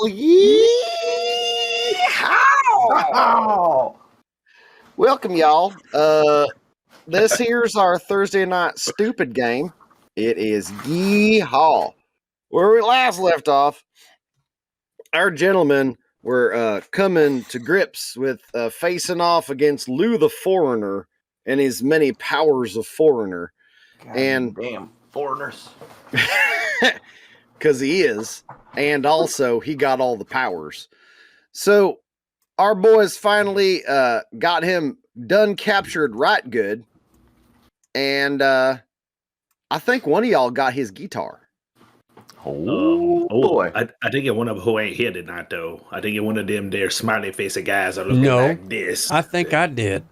Yee Haw! Welcome, y'all. This here's our Thursday night stupid game. It is Yee Haw. Where we last left off, our gentlemen were coming to grips with facing off against Lou the Foreigner and his many powers of foreigner. God and damn foreigners. Because he is, and also he got all the powers. So our boys finally got him done captured right good, and I think one of y'all got his guitar. Boy. I think it one of who ain't here tonight though. I think it one of them there smiley face guys are looking No, like this. I think I did.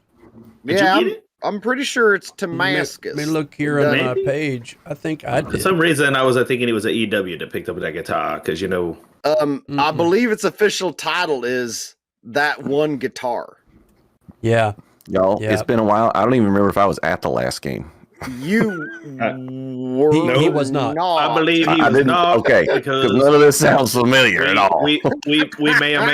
Did Yeah, you get it? I'm pretty sure it's Damascus. Let me look here on my Maybe? page. I think I For did. some reason, I was thinking it was an EW that picked up that guitar because you know. I believe its official title is That One Guitar. Yeah. Y'all, Yeah. it's been a while. I don't even remember if I was at the last game. You were He was not. I believe he I was didn't. not Okay, because because none of this sounds familiar at all. we may or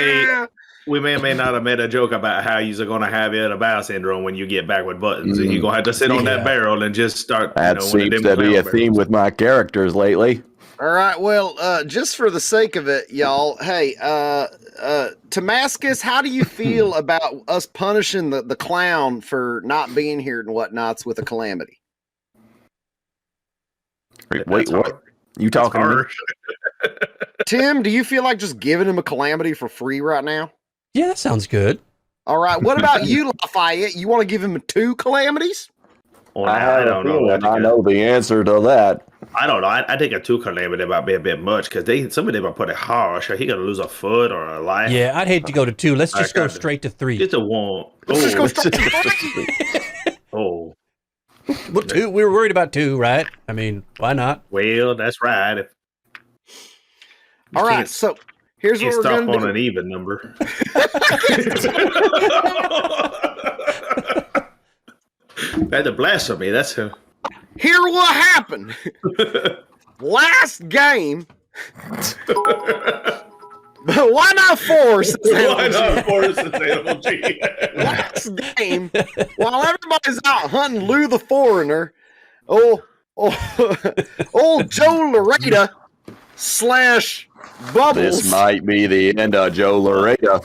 may not have made a joke about how you're going to have it Bowel syndrome when you get back with buttons, and you're going to have to sit on that barrel and just start. That seems to be a theme with my characters lately. All right, well, just for the sake of it, y'all, hey, Damascus, how do you feel about us punishing the clown for not being here and whatnots with a calamity? Wait, what? You talking to me? Tim, do you feel like just giving him a calamity for free right now? Yeah, that sounds good. All right, what about you, Lafayette? You want to give him 2 calamities? Well, I don't know. I know the answer to that. I don't know. I think a 2 calamity might be a bit much because some of them are pretty harsh. He gonna lose a foot or a life. Yeah, I'd hate to go to 2. Let's just go straight to 3. Just a 1. Let's just go straight to 3. Oh, Well, 2. We were worried about 2, right? I mean, why not? well, that's right. All right, so here's what we're Stop going on to do. an even number. That's a blasphemy. That's a. Here what happened. Last game. But why not 4? Why not force Animal G? Last game, while everybody's out hunting Lou the Foreigner, old Joe Laredo / Bubbles. This might be the end of Joe Laredo.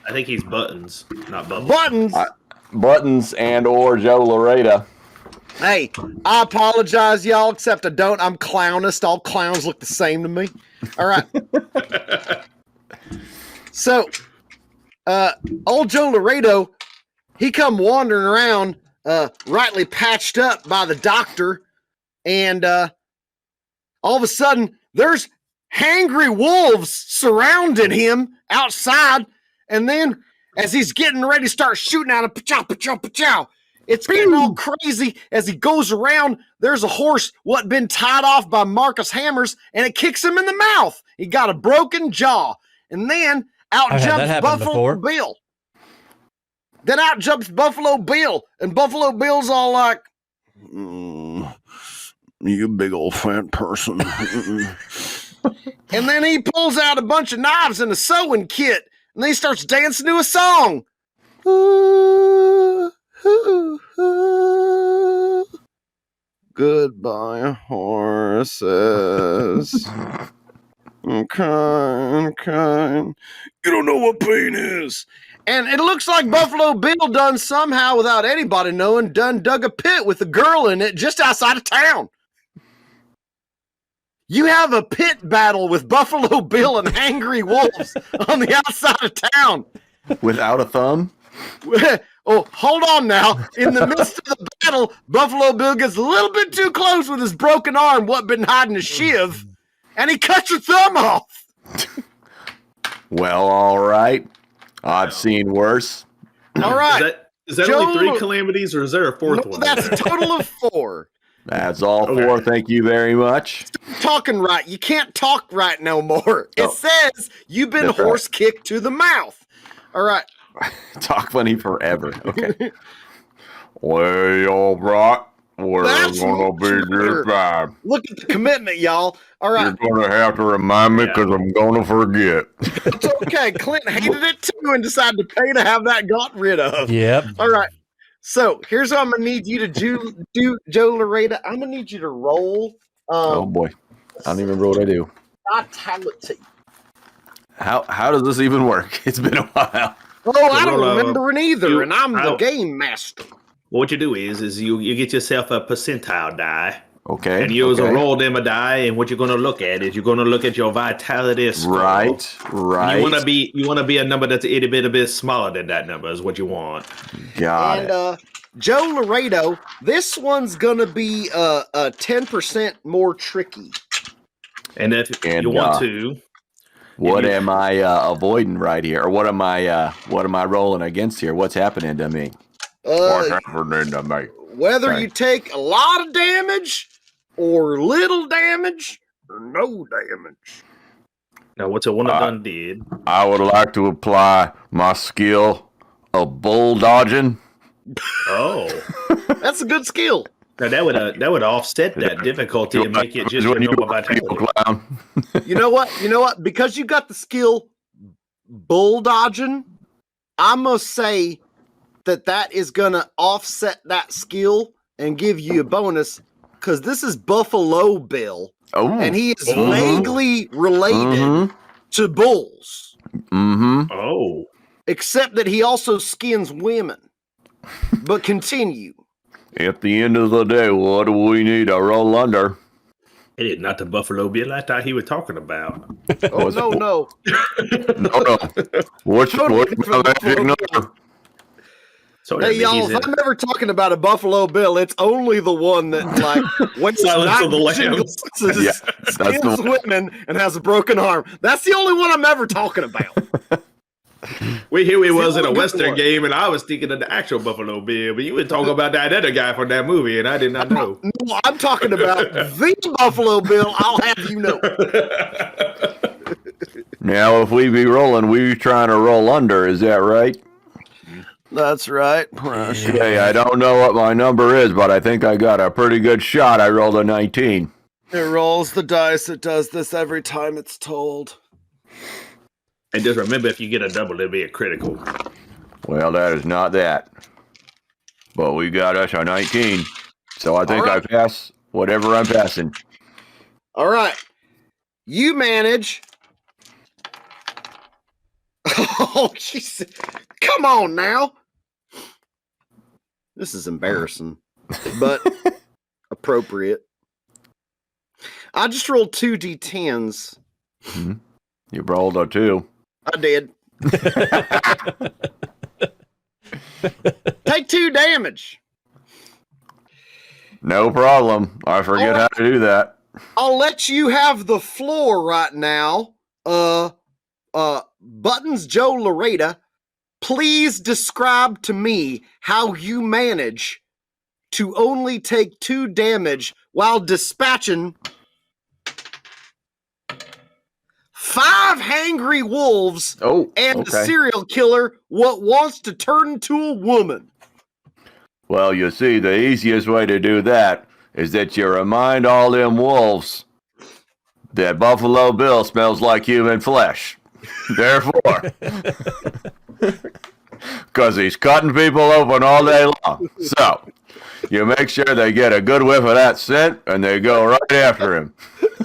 I think he's Buttons, not Bubbles. Buttons. Buttons and or Joe Laredo. Hey, I apologize, y'all, except I don't. I'm clownist. All clowns look the same to me. All right. So, old Joe Laredo, he come wandering around, rightly patched up by the doctor, and all of a sudden, there's hangry wolves surrounding him outside, and then as he's getting ready to start shooting at him, pa-chow, pa-chow, pa-chow, it's getting all crazy as he goes around. There's a horse what been tied off by Marcus Hammers, and it kicks him in the mouth. He got a broken jaw, and then out jumps Buffalo Bill. Then out jumps Buffalo Bill, and Buffalo Bill's all like, "You big old fat person." And then he pulls out a bunch of knives and a sewing kit, and then he starts dancing to a song. Goodbye, horses. Kind. You don't know what pain is. And it looks like Buffalo Bill done somehow, without anybody knowing, dug a pit with a girl in it just outside of town. You have a pit battle with Buffalo Bill and angry wolves on the outside of town. Without a thumb? Oh, hold on now. In the midst of the battle, Buffalo Bill gets a little bit too close with his broken arm, what been hiding a shiv, and he cuts your thumb off. Well, all right. I've seen worse. All right. Is that Joe, only 3 calamities, or is there a 4th one? That's a total of 4. That's all 4. Thank you very much. Stop talking right. You can't talk right no more. It says you've been horse kicked to the mouth. All right. Talk funny forever. Okay. Well, right. We're That's gonna be much better. this time. Look at the commitment, y'all. All right. You're gonna have to remind me because I'm gonna forget. It's okay. Clint hated it too and decided to pay to have that got rid of. Yep. All right. So here's what I'm gonna need you to do, Joe Loretta. I'm gonna need you to roll. Oh boy, I don't even know what I do. Vitality. How does this even work? It's been a while. Oh, I don't remember it either, and I'm the I'll- game master. What you do is you get yourself a percentile die, Okay. and you okay. roll them a die, and what you're gonna look at is you're gonna look at your vitality score. Right. You wanna be a number that's a bit smaller than that number is what you want. Got it. And Joe Laredo, this one's gonna be 10% more tricky. And if And, you want to, What you- am I avoiding right here, or what am I rolling against here? What's happening to me? What's happening to me? Whether Sorry. you take a lot of damage or little damage or no damage. now what's the one I done did? I would like to apply my skill of bull dodging. Oh, That's a good skill. now that would offset that difficulty and make it just your When you normal are a vitality. clown. You know what? Because you got the skill bull dodging, I must say that is gonna offset that skill and give you a bonus because this is Buffalo Bill, Oh, and he is Mhm. vaguely related Mhm. to bulls, Mm-hmm. Oh, except that he also skins women. But continue. At the end of the day, what do we need? A roll under. it is not the Buffalo Bill I thought he was talking about. Oh is no, it- no. No. What's Totally my different magic Buffalo number? So Hey y'all, if I'm ever talking about a Buffalo Bill, it's only the one that like wastes Silence of the nitrogen Lambs. glasses, Yeah, that's the skins one. women, and has a broken arm. That's the only one I'm ever talking about. we was in a only good Western one. game, and I was thinking of the actual Buffalo Bill, but you were talking about that other guy from that movie, and I did not know. No, I'm talking about the Buffalo Bill. I'll have you know. Now, if we be rolling, we trying to roll under. Is that right? That's right. Okay, I don't know what my number is, but I think I got a pretty good shot. I rolled a 19. It rolls the dice. It does this every time it's told. And just remember, if you get a double, it'll be a critical. Well, that is not that. But we got us a 19. So I think All right. I pass whatever I'm passing. All right. You manage. Oh, jeez. Come on now. This is embarrassing, but appropriate. I just rolled 2 d10s. You rolled a 2. I did. Take 2 damage. No problem. I forget All how to do that. I'll let you have the floor right now. Buttons Joe Loretta, please describe to me how you manage to only take 2 damage while dispatching 5 hangry wolves Oh, and okay. a serial killer what wants to turn into a woman. Well, you see, the easiest way to do that is that you remind all them wolves that Buffalo Bill smells like human flesh. Therefore, because he's cutting people open all day long. So, you make sure they get a good whiff of that scent and they go right after him.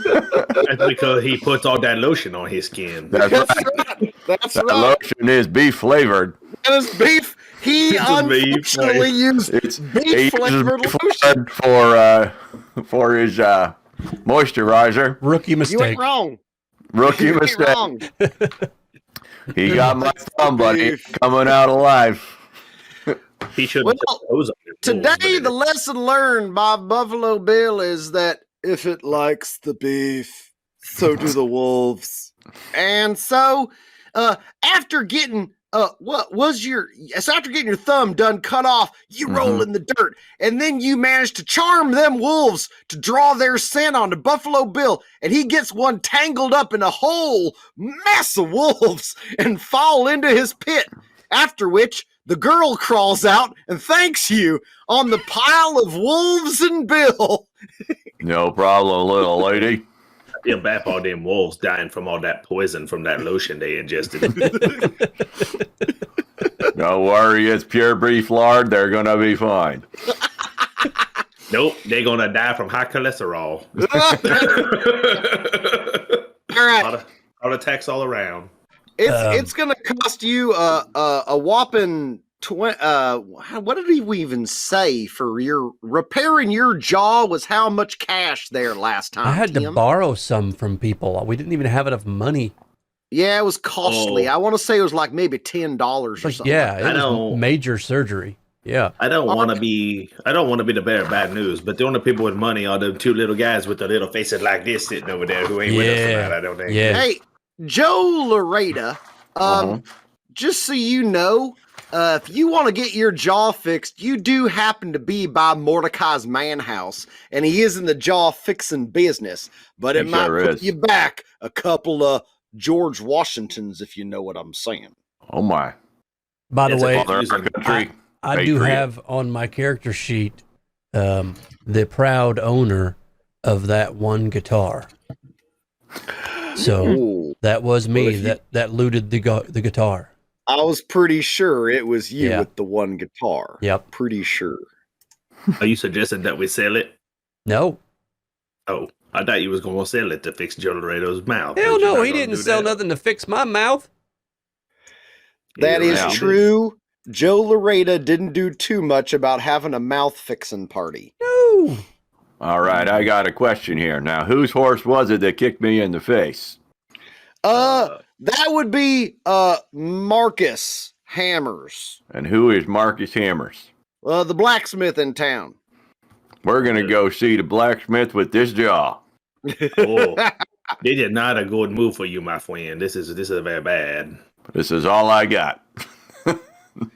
That's because he puts all that lotion on his skin. That's That's right. right. That's That right. lotion is beef flavored. And his beef, he It's a beef unfortunately used It's he beef uses flavored beef lotion. for his moisturizer. Rookie You ain't mistake. wrong. Rookie You ain't mistake. wrong. He got my thumb, but he's Beef. coming out alive. He should Well, have those on his wolves, but Today, it- the lesson learned by Buffalo Bill is that if it likes the beef, so do the wolves. And so, after getting after getting your thumb done cut off, you roll in the dirt, and then you manage to charm them wolves to draw their scent onto Buffalo Bill, and he gets one tangled up in a whole mess of wolves and fall into his pit. After which, the girl crawls out and thanks you on the pile of wolves and Bill. No problem, little lady. I feel bad for all them wolves dying from all that poison from that lotion they ingested. Don't worry, it's pure beef lard. They're going to be fine. Nope, they're going to die from high cholesterol. All right. Heart attacks all around. It's going to cost you a whopping what did we even say for your repairing your jaw was how much cash there last time? I had to Tim? borrow some from people. We didn't even have enough money. Yeah, it was costly. Oh. I want to say it was like maybe $10 or something. Yeah, I it know. was major surgery. Yeah. I don't want to be the bearer of bad news, but the only people with money are the two little guys with the little faces like this sitting over there who ain't with us tonight, I don't think. Yeah. Hey, Joe Lareda, just so you know, if you want to get your jaw fixed, you do happen to be by Mordecai's man house, and he is in the jaw fixing business, but it He might sure put is. you back a couple of George Washingtons, if you know what I'm saying. Oh, my. By the It's a way, father- Father country. I do Patriot. have on my character sheet the proud owner of that one guitar. So Ooh, that was me Well, if you- that looted the guitar. I was pretty sure it was you Yeah. with the one guitar. Yep. Pretty sure. Are you suggesting that we sell it? No. Oh, I thought you was going to sell it to fix Joe Laredo's mouth. Hell but you're no, not he gonna didn't do sell that. nothing to fix my mouth. That You're is right. true. Joe Lareda didn't do too much about having a mouth fixing party. No. All right, I got a question here. Now, whose horse was it that kicked me in the face? That would be Marcus Hammers, And who is Marcus Hammers? the blacksmith in town. We're going to go see the blacksmith with this jaw. Oh, they did not a good move for you, my friend. This is very bad. This is all I got.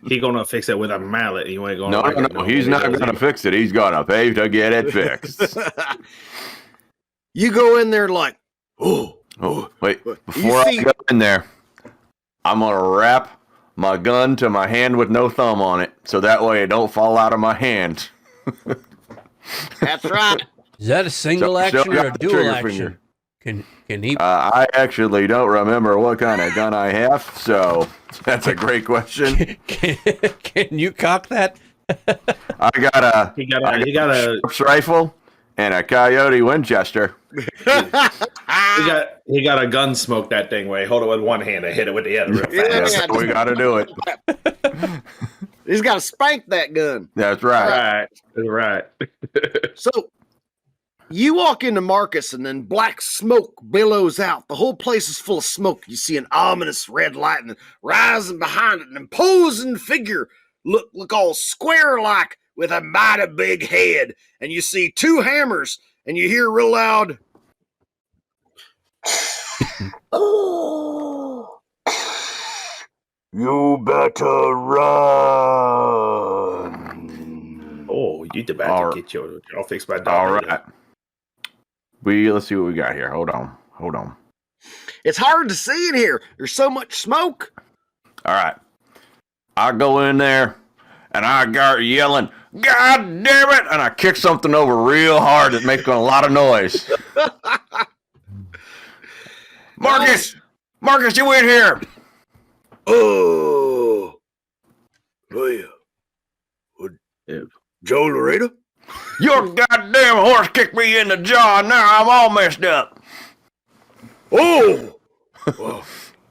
He gonna fix it with a mallet. You ain't gonna. No, like it, no, he's when not he does going to it. fix it. He's going to pay to get it fixed. You go in there like, oh, Oh, wait, You before see- I go in there, I'm going to wrap my gun to my hand with no thumb on it, so that way it don't fall out of my hand. that's right. Is that a single So- action so or a got the dual trigger action? finger. Can he? I actually don't remember what kind of gun I have, so that's a great question. Can you cock that? I got a He got a Sharps rifle and a Coyote Winchester. he got a gun smoke that thing way. Hold it with one hand and hit it with the other real fast. Yeah. That's how we got to do it. He's got to spank that gun. That's right. Right. So you walk into Marcus, and then black smoke billows out. The whole place is full of smoke. You see an ominous red lightning rising behind it, an imposing figure, look all square-like with a mighty big head. And you see two hammers, and you hear real loud, "Oh, you better run." Oh, you about All to get your jaw fixed by dog. All right. Let's see what we got here. Hold on. It's hard to see in here. There's so much smoke. All right. I go in there and I got yelling, "God damn it!" And I kick something over real hard that makes a lot of noise. Marcus, you in here? Oh, yeah. Joe Laredo? Your goddamn horse kicked me in the jaw, and now I'm all messed up. Oh, well,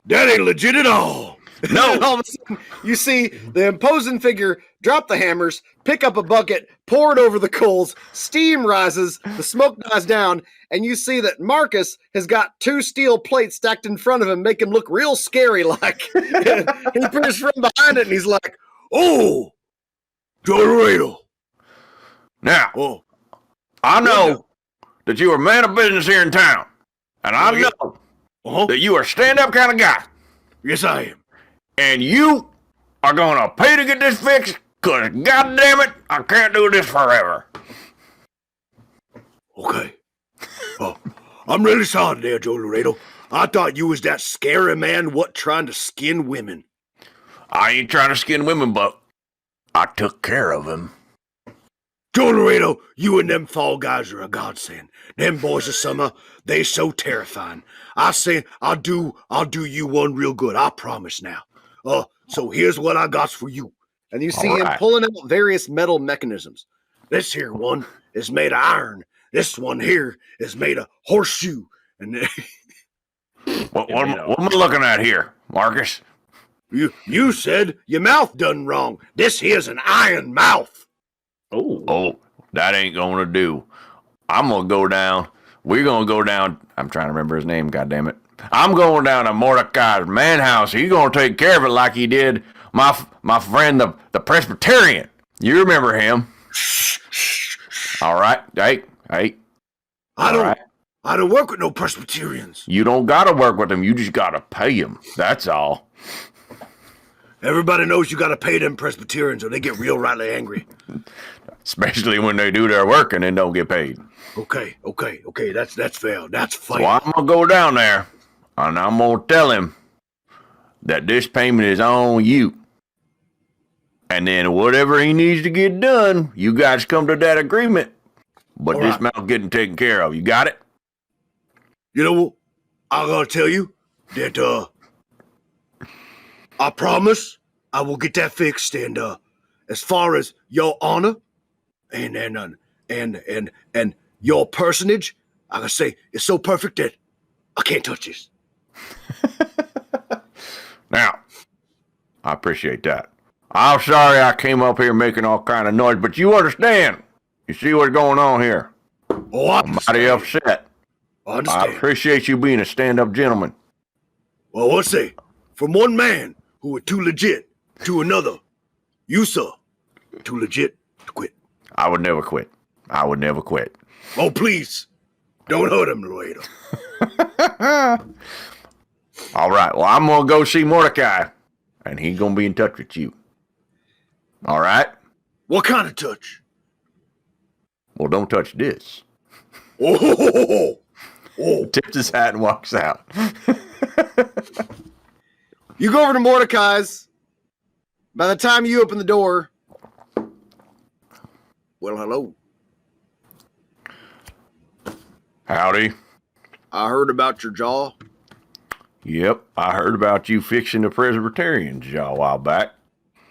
that ain't legit at all. No. And all of a sudden, you see the imposing figure drop the hammers, pick up a bucket, pour it over the coals, steam rises, the smoke dies down, and you see that Marcus has got two steel plates stacked in front of him, make him look real scary like. He appears from behind it, and he's like, "Oh, Joe Laredo. Now, Oh, I know that you are a man of business here in town, and I know that you are a stand-up kind of guy, yes, I am. and you are going to pay to get this fixed, because goddamn it, I can't do this forever." Okay. Oh, I'm really sorry there, Joe Laredo. I thought you was that scary man what trying to skin women. I ain't trying to skin women, but I took care of him. Joe Laredo, you and them fall guys are a godsend. Them boys of summer, they so terrifying. I say I'll do you one real good. I promise now. So here's what I got for you. And you see All him right. pulling out various metal mechanisms. This here one is made of iron. This one here is made of horseshoe. And What am I looking at here, Marcus? you said your mouth done wrong. This here's an iron mouth. Oh, that ain't gonna do. I'm gonna go down. We're gonna go down. I'm trying to remember his name, goddammit. I'm going down to Mordecai's man house. He's gonna take care of it like he did my friend, the Presbyterian. You remember him. All right. Hey. I don't work with no Presbyterians. You don't gotta work with them. You just gotta pay them. That's all. Everybody knows you gotta pay them Presbyterians or they get real rightly angry. Especially when they do their work and then don't get paid. Okay, that's fair. That's fair. So I'm gonna go down there and I'm gonna tell him that this payment is on you. And then whatever he needs to get done, you guys come to that agreement. But All this right. mouth getting taken care of. You got it? You know what? I gotta tell you that I promise I will get that fixed. And as far as your honor and your personage, I gotta say it's so perfect that I can't touch this. Now, I appreciate that. I'm sorry I came up here making all kind of noise, but you understand. You see what's going on here. Oh, I I'm mighty upset. I I understand. appreciate you being a stand-up gentleman. Well, let's say from one man who was too legit to another, you sir, too legit to quit. I would never quit. Oh, please, don't hurt him, Laredo. All right. Well, I'm going to go see Mordecai, and he's going to be in touch with you. All right? What kind of touch? Well, don't touch this. Oh, Tips his hat and walks out. You go over to Mordecai's. By the time you open the door, well, hello. Howdy. I heard about your jaw. Yep, I heard about you fixing the Presbyterian jaw a while back.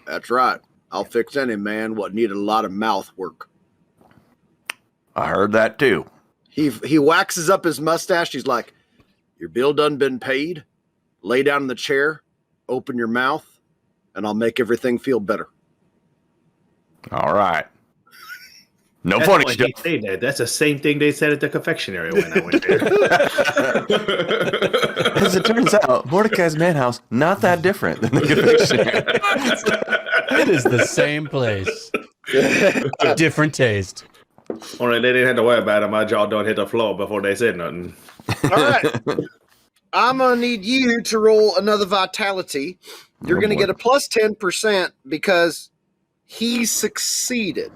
That's right. I'll fix any man what needed a lot of mouth work. I heard that too. He waxes up his mustache. He's like, your bill done been paid. Lay down in the chair, open your mouth, and I'll make everything feel better. All right. No That's funny why stuff. he said that. That's the same thing they said at the confectionery when I went there. As it turns out, Mordecai's manhouse not that different than the confectionery. It is the same place. Different taste. Only they didn't have to worry about it. My jaw don't hit the floor before they said nothing. All right. I'm going to need you to roll another vitality. You're Oh, going to boy. get a plus 10% because he succeeded.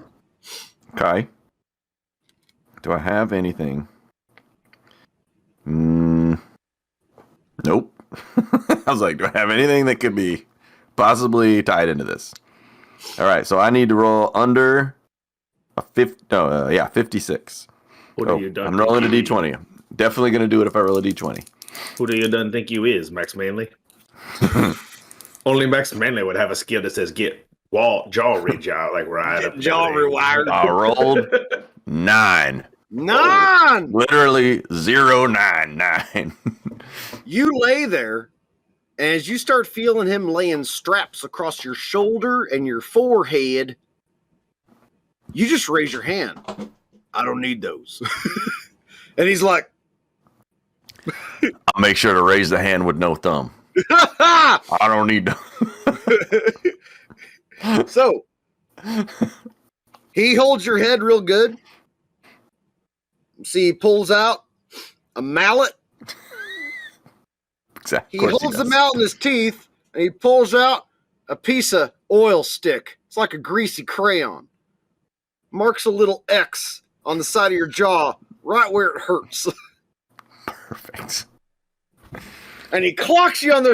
Okay. Do I have anything? Nope. I was like, do I have anything that could be possibly tied into this? All right, so I need to roll under a 56. Who do you done I'm rolling a think you d20. Definitely going to do it if I roll a d20. is? Who do you done think you is, Max Manley? Only Max Manley would have a skill that says get jaw ridge out, like right up. Jaw there. rewired. I rolled 9. 9! Literally 099. You lay there, and as you start feeling him laying straps across your shoulder and your forehead, you just raise your hand. I don't need those. And he's like, I'll make sure to raise the hand with no thumb. I don't need to. So, he holds your head real good. See, he pulls out a mallet. Exactly. He holds the mallet in his teeth, and he pulls out a piece of oil stick. It's like a greasy crayon. Marks a little X on the side of your jaw, right where it hurts. Perfect. And he clocks you on the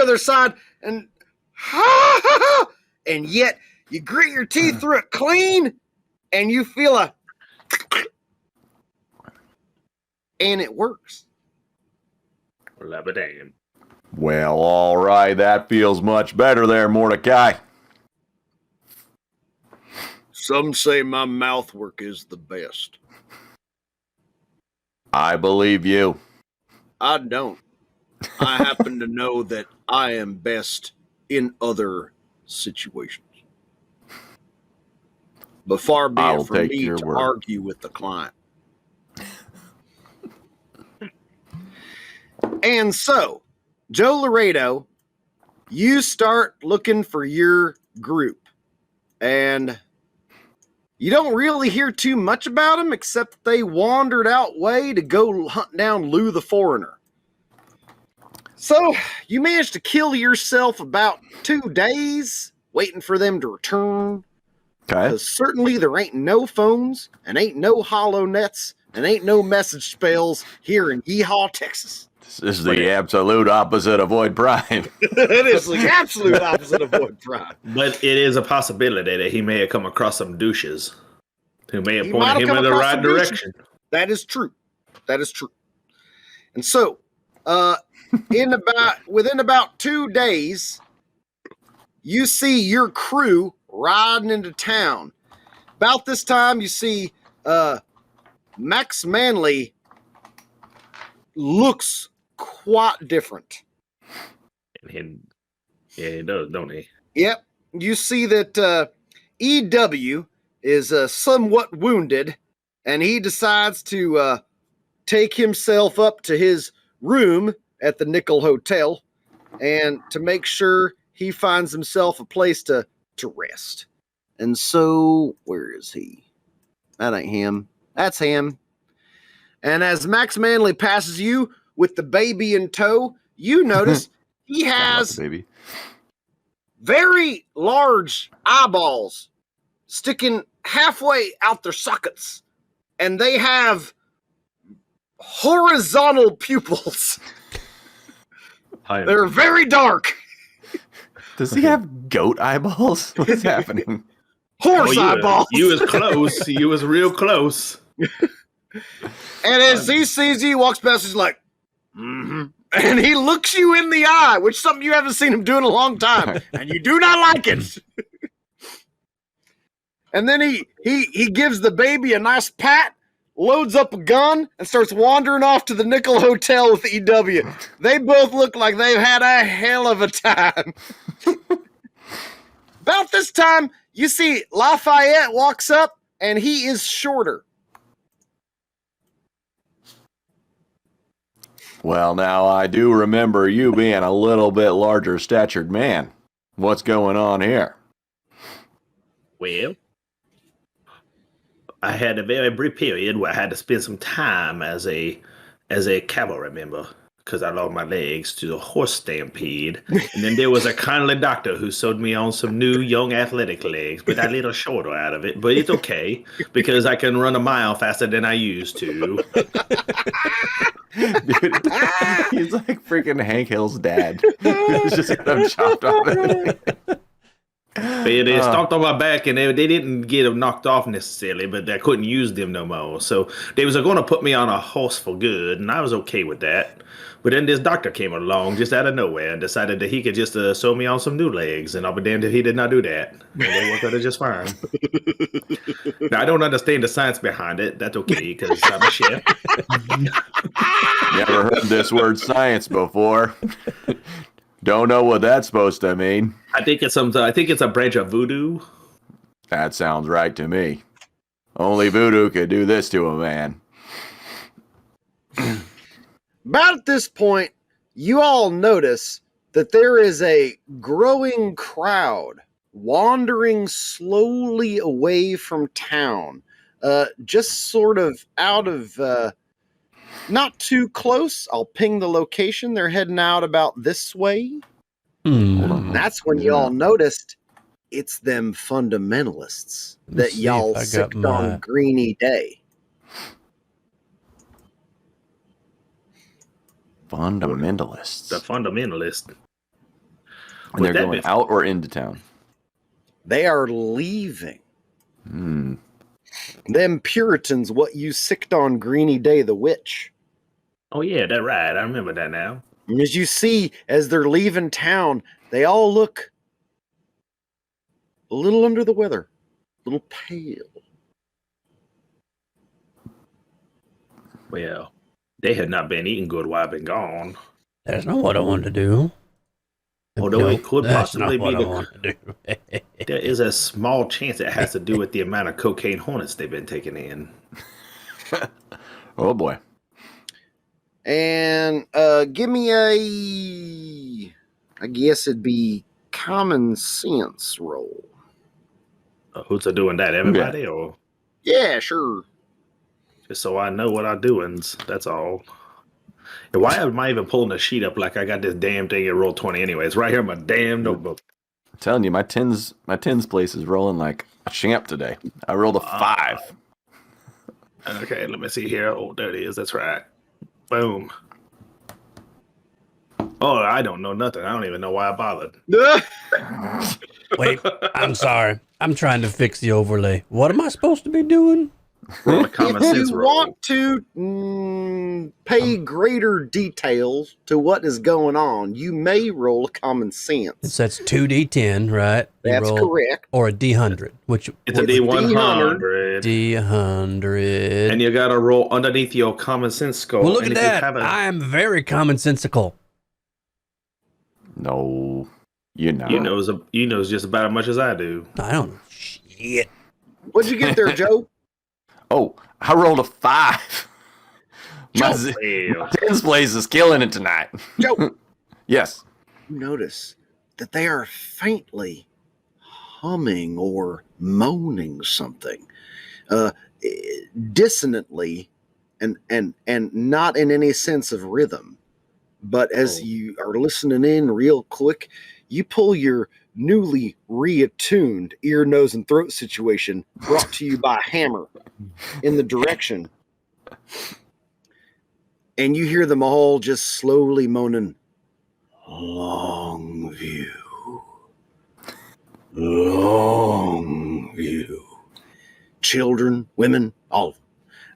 other side, and ha ha ha, and yet you grit your teeth through it clean, and you feel a, and it works. Love it, damn. Well, all right. That feels much better there, Mordecai. Some say my mouth work is the best. I believe you. I don't. I happen to know that I am best in other situations. But far be I'll it from take me your to word. argue with the client. And so, Joe Laredo, you start looking for your group, and you don't really hear too much about them, except they wandered out way to go hunt down Lou the Foreigner. So, you managed to kill yourself about 2 days waiting for them to return. Okay. Because certainly there ain't no phones, and ain't no hollow nets, and ain't no message spells here in Yee Haw, Texas. This is the absolute opposite of Void Prime. It is the absolute opposite of Void Prime. But it is a possibility that he may have come across some douches who may have He might have pointed him come in the across right some douches. direction. That is true. That is true. And so, within about 2 days, you see your crew riding into town. About this time, you see Max Manley looks quite different. Yeah, he does, don't he? Yep. You see that EW is somewhat wounded, and he decides to take himself up to his room at the Nickel Hotel and to make sure he finds himself a place to rest. And so, where is he? That ain't him. That's him. And as Max Manley passes you with the baby in tow, you notice he has Baby. very large eyeballs sticking halfway out their sockets, and they have horizontal pupils. They're very dark. Does he have goat eyeballs? What's happening? Horse eyeballs. You was close. You was real close. And as he sees you, he walks past, he's like, and he looks you in the eye, which is something you haven't seen him do in a long time, and you do not like it. And then he gives the baby a nice pat, loads up a gun, and starts wandering off to the Nickel Hotel with EW. They both look like they've had a hell of a time. About this time, you see Lafayette walks up, and he is shorter. Well, now I do remember you being a little bit larger statured man. What's going on here? Well, I had a very brief period where I had to spend some time as a cavalry member because I lost my legs to a horse stampede. And then there was a kindly doctor who sewed me on some new young athletic legs, but a little shorter out of it. But it's okay because I can run a mile faster than I used to. Dude, he's like freaking Hank Hill's dad. He's just got him chopped off. They stomped on my back, and they didn't get them knocked off necessarily, but I couldn't use them no more. So they was going to put me on a horse for good, and I was okay with that. But then this doctor came along just out of nowhere and decided that he could just sew me on some new legs, and I'll be damned if he did not do that. And they worked out just fine. Now, I don't understand the science behind it. That's okay, because I'm a chef. Never heard this word science before. Don't know what that's supposed to mean. I think it's a branch of voodoo. That sounds right to me. Only voodoo could do this to a man. About at this point, you all notice that there is a growing crowd wandering slowly away from town, just sort of out of, not too close. I'll ping the location. They're heading out about this way. That's when you all noticed it's them fundamentalists that y'all sicked on Greeny Day. Fundamentalists. The fundamentalist. And they're going out or into town? They are leaving. Hmm. Them Puritans, what you sicked on Greeny Day the Witch. Oh yeah, that's right. I remember that now. And as you see, as they're leaving town, they all look a little under the weather, a little pale. Well, they had not been eating good while I've been gone. That's not what I want to do. Although it could that's possibly not what be I the- want to do. There is a small chance it has to do with the amount of cocaine hornets they've been taking in. Oh boy. And give me I guess it'd be common sense roll. Who's doing that? Everybody, or Yeah, sure. just so I know what I'm doing? That's all. And why am I even pulling the sheet up like I got this damn thing at roll 20 anyway? It's right here in my damn notebook. I'm telling you, my tens place is rolling like a champ today. I rolled a 5. Okay, let me see here. Oh, there it is. That's right. Boom. Oh, I don't know nothing. I don't even know why I bothered. Wait, I'm sorry. I'm trying to fix the overlay. What am I supposed to be doing? Roll a common If sense you roll. want to pay greater details to what is going on, you may roll a common sense. So that's 2d10, right? You That's roll- correct. Or a d100, which It's a It's D100. d100. And you got to roll underneath your common sense score. Well, look and at if you that. have a- I am very commonsensical. No, you're not. you know just about as much as I do. I don't know shit. What'd you get there, Joe? Oh, I rolled a 5. My Joe. Well, tens place is killing it tonight. Joe, Yes. you notice that they are faintly humming or moaning something, dissonantly, and not in any sense of rhythm. But as you are listening in real quick, you pull your newly reattuned ear, nose, and throat situation brought to you by Hammer in the direction. And you hear them all just slowly moaning, Longview. Longview. Children, women, all of them.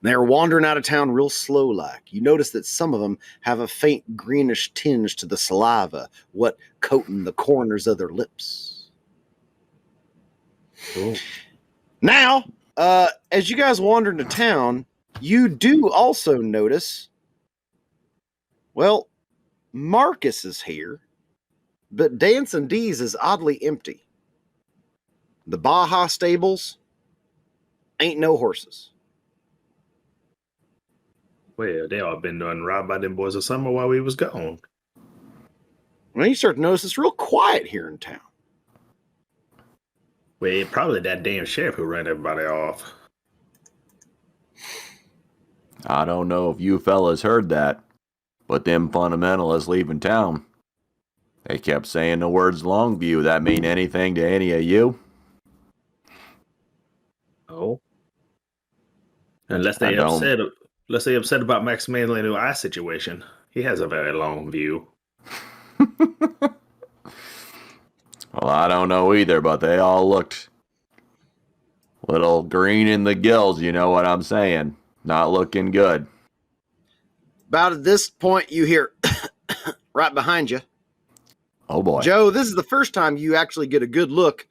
And they're wandering out of town real slow like. You notice that some of them have a faint greenish tinge to the saliva, what coating the corners of their lips. Now, as you guys wander into town, you do also notice, well, Marcus is here, but Dancing D's is oddly empty. The Baja stables ain't no horses. well, they all been done robbed by them boys of summer while we was gone. Well, you start to notice it's real quiet here in town. Well, probably that damn sheriff who ran everybody off. I don't know if you fellas heard that, but them fundamentalists leaving town. They kept saying the words Longview. That mean anything to any of you? Oh. Unless they I don't. upset about Maximilian New Eye situation. He has a very long view. Well, I don't know either, but they all looked little green in the gills, you know what I'm saying? Not looking good. About at this point, you hear right behind you. Oh boy. Joe, this is the first time you actually get a good look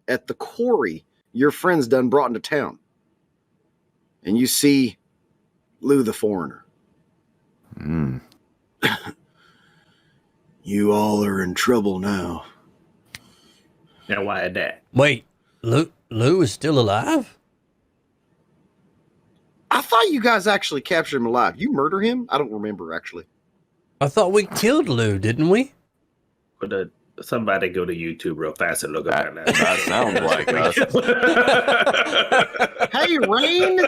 at the quarry your friends done brought into town. And you see Lou the Foreigner. Mm. You all are in trouble now. Now, why that? Wait, Lou is still alive? I thought you guys actually captured him alive. You murder him? I don't remember, actually. I thought we killed Lou, didn't we? Could somebody go to YouTube real fast and look up that? That sounds like us. Hey, Rain,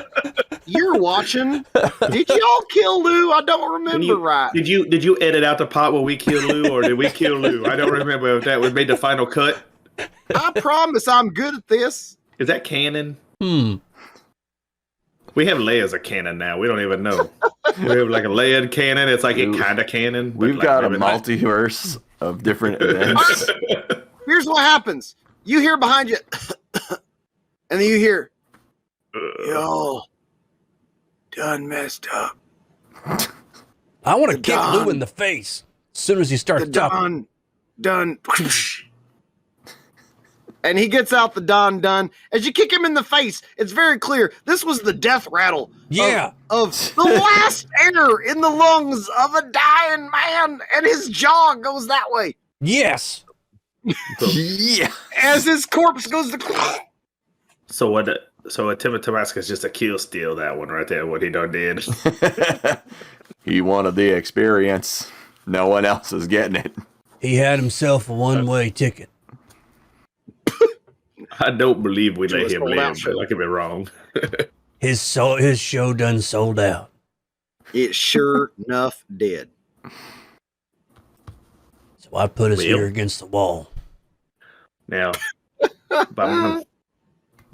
you're watching. Did y'all kill Lou? I don't remember right. Did you edit out the part where we killed Lou, or did we kill Lou? I don't remember if that was made the final cut. I promise I'm good at this. Is that canon? Hmm. We have layers of canon now. We don't even know. We have like a layered canon. It's like it kind of canon. but We've like got a maybe not. multiverse of different events. Here's what happens. You hear behind you, and then you hear, Y'all done messed up. I want to The kick Lou Don. in the face as soon as he starts The talking. done. and he gets out the Don. As you kick him in the face, it's very clear this was the death rattle Yeah. of the last air in the lungs of a dying man, and his jaw goes that way Yes. Yeah. as his corpse goes to. So what? So a Timothy Tabasco is just a kill steal. That one right there. What he done did. He wanted the experience. No one else is getting it. He had himself a one-way ticket. I don't believe we To let a him sold-out live. show. But I could be wrong. His show done sold out. It sure enough did. So I put us Well. here against the wall. Now, by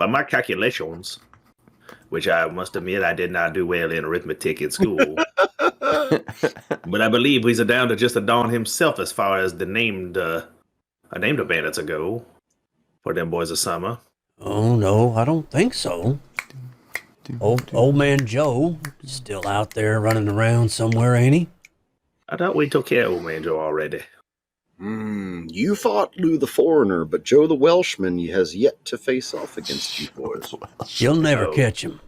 my calculations, which I must admit I did not do well in arithmetic in school, but I believe he's down to just a Don himself as far as the named bandits go for them boys of summer. Oh no, I don't think so. Old man Joe is still out there running around somewhere, ain't he? I thought we took care of old man Joe already. You fought Lou the Foreigner, but Joe the Welshman has yet to face off against you boys. You'll never Oh. catch him.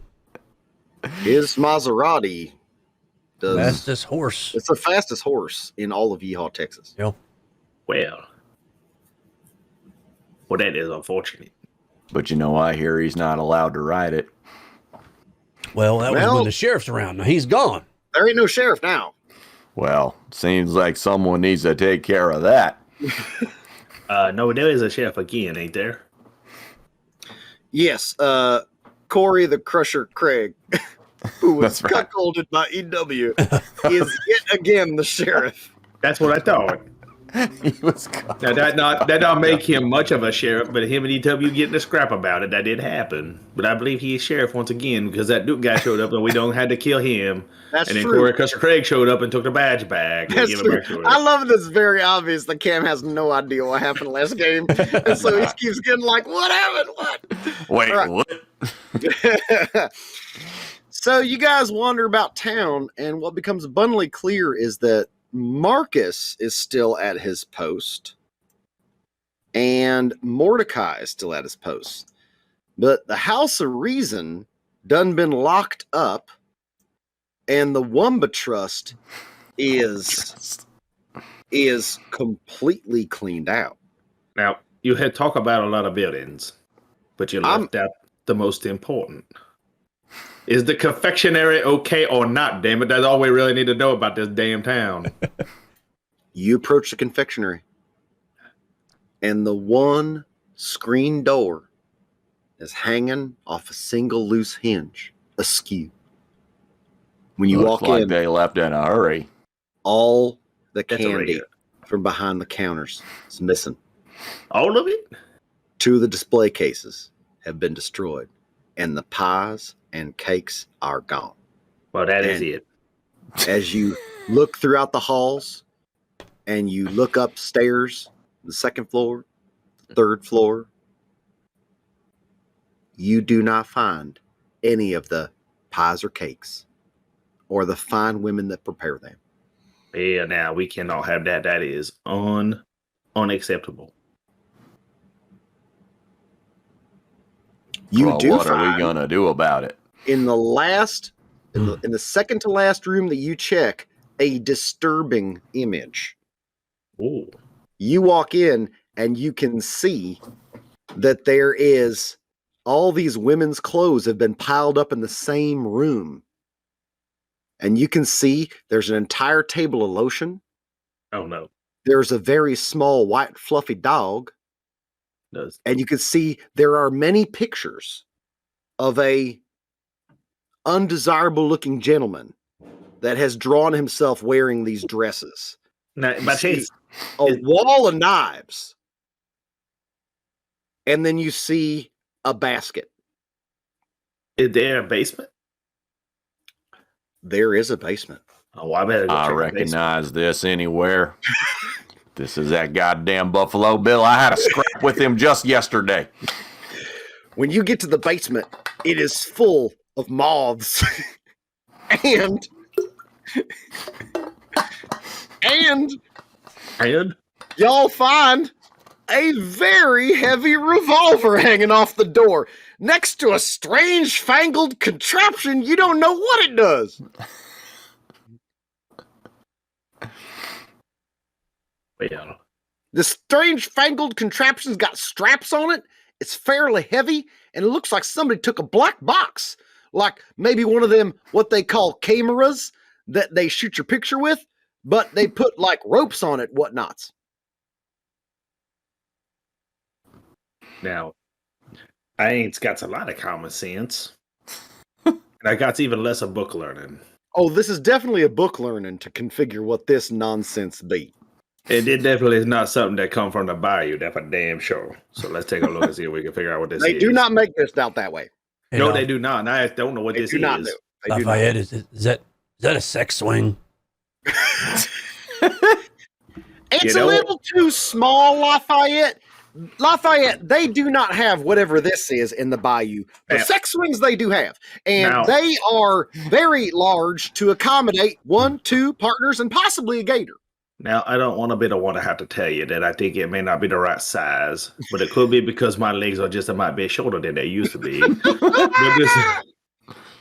His Maserati does. Fastest horse. It's the fastest horse in all of Yee Haw, Texas. Well, that is unfortunate. But you know, I hear he's not allowed to ride it. Well, that was Well- when the sheriff's around. Now he's gone. There ain't no sheriff now. Well, seems like someone needs to take care of that. No, there is a sheriff again, ain't there? Yes, Corey the Crusher Craig, who was That's right. cuckolded by EW, is yet again the sheriff. That's what I thought. He was Now that not make him much of a sheriff, but him and EW getting a scrap about it, that did happen. But I believe he is sheriff once again because that Duke guy showed up and we don't had to kill him. That's and then true. Corey Custer Craig showed up and took the badge back. And That's gave it true. back to I him. love this. Very obvious that Cam has no idea what happened last game, and so he keeps getting like, "What happened? What?" Wait, All right. what? So you guys wander about town, and what becomes abundantly clear is that Marcus is still at his post, and Mordecai is still at his post. But the House of Reason done been locked up, and the Wumba Trust is completely cleaned out. Now, you had talked about a lot of buildings, but you left out the most important. Is the confectionery okay or not, damn it? That's all we really need to know about this damn town. You approach the confectionery, and the one screen door is hanging off a single loose hinge, askew. When you Looks walk like in, they left in a hurry. all the That's candy irregular. from behind the counters is missing. All of it? 2 of the display cases have been destroyed, and the pies and cakes are gone. Well, that is And- it. As you look throughout the halls and you look upstairs, the second floor, the third floor, you do not find any of the pies or cakes or the fine women that prepare them. Yeah, now we cannot have that. That is unacceptable. You Well, do what are we find gonna do about it? in the last, in the second to last room that you check, a disturbing image. Ooh. You walk in and you can see that there is all these women's clothes have been piled up in the same room. And you can see there's an entire table of lotion. Oh no. There's a very small white fluffy dog. Does And you can see there are many pictures of a undesirable looking gentleman that has drawn himself wearing these dresses. now You by see chance a wall of knives. And then you see a basket. is there a basement? There is a basement. Oh, I better go I check the basement. recognize this anywhere. This is that goddamn Buffalo Bill. I had a scrap with him just yesterday. When you get to the basement, it is full of moths. and y'all find a very heavy revolver hanging off the door next to a strange fangled contraption. You don't know what it does. Well, The strange fangled contraption's got straps on it. It's fairly heavy, and it looks like somebody took a black box, like maybe one of them, what they call cameras that they shoot your picture with, but they put like ropes on it, whatnots. now, I ain't got a lot of common sense. And I got even less of book learning. Oh, this is definitely a book learning to configure what this nonsense be. It definitely is not something that come from the bayou. That's for damn sure. So let's take a look and see if we can figure out what this is. They do not make this out that way. Hey, No, Laf- they do not. And I don't know what They this do not is. do. They do not. Lafayette, is that a sex swing? It's You know- a little too small, Lafayette. Lafayette, they do not have whatever this is in the bayou. The Yeah. sex swings they do have. And Now- they are very large to accommodate 1, 2 partners and possibly a gator. Now, I don't want to be the one to have to tell you that I think it may not be the right size, but it could be because my legs are just a might be shorter than they used to be.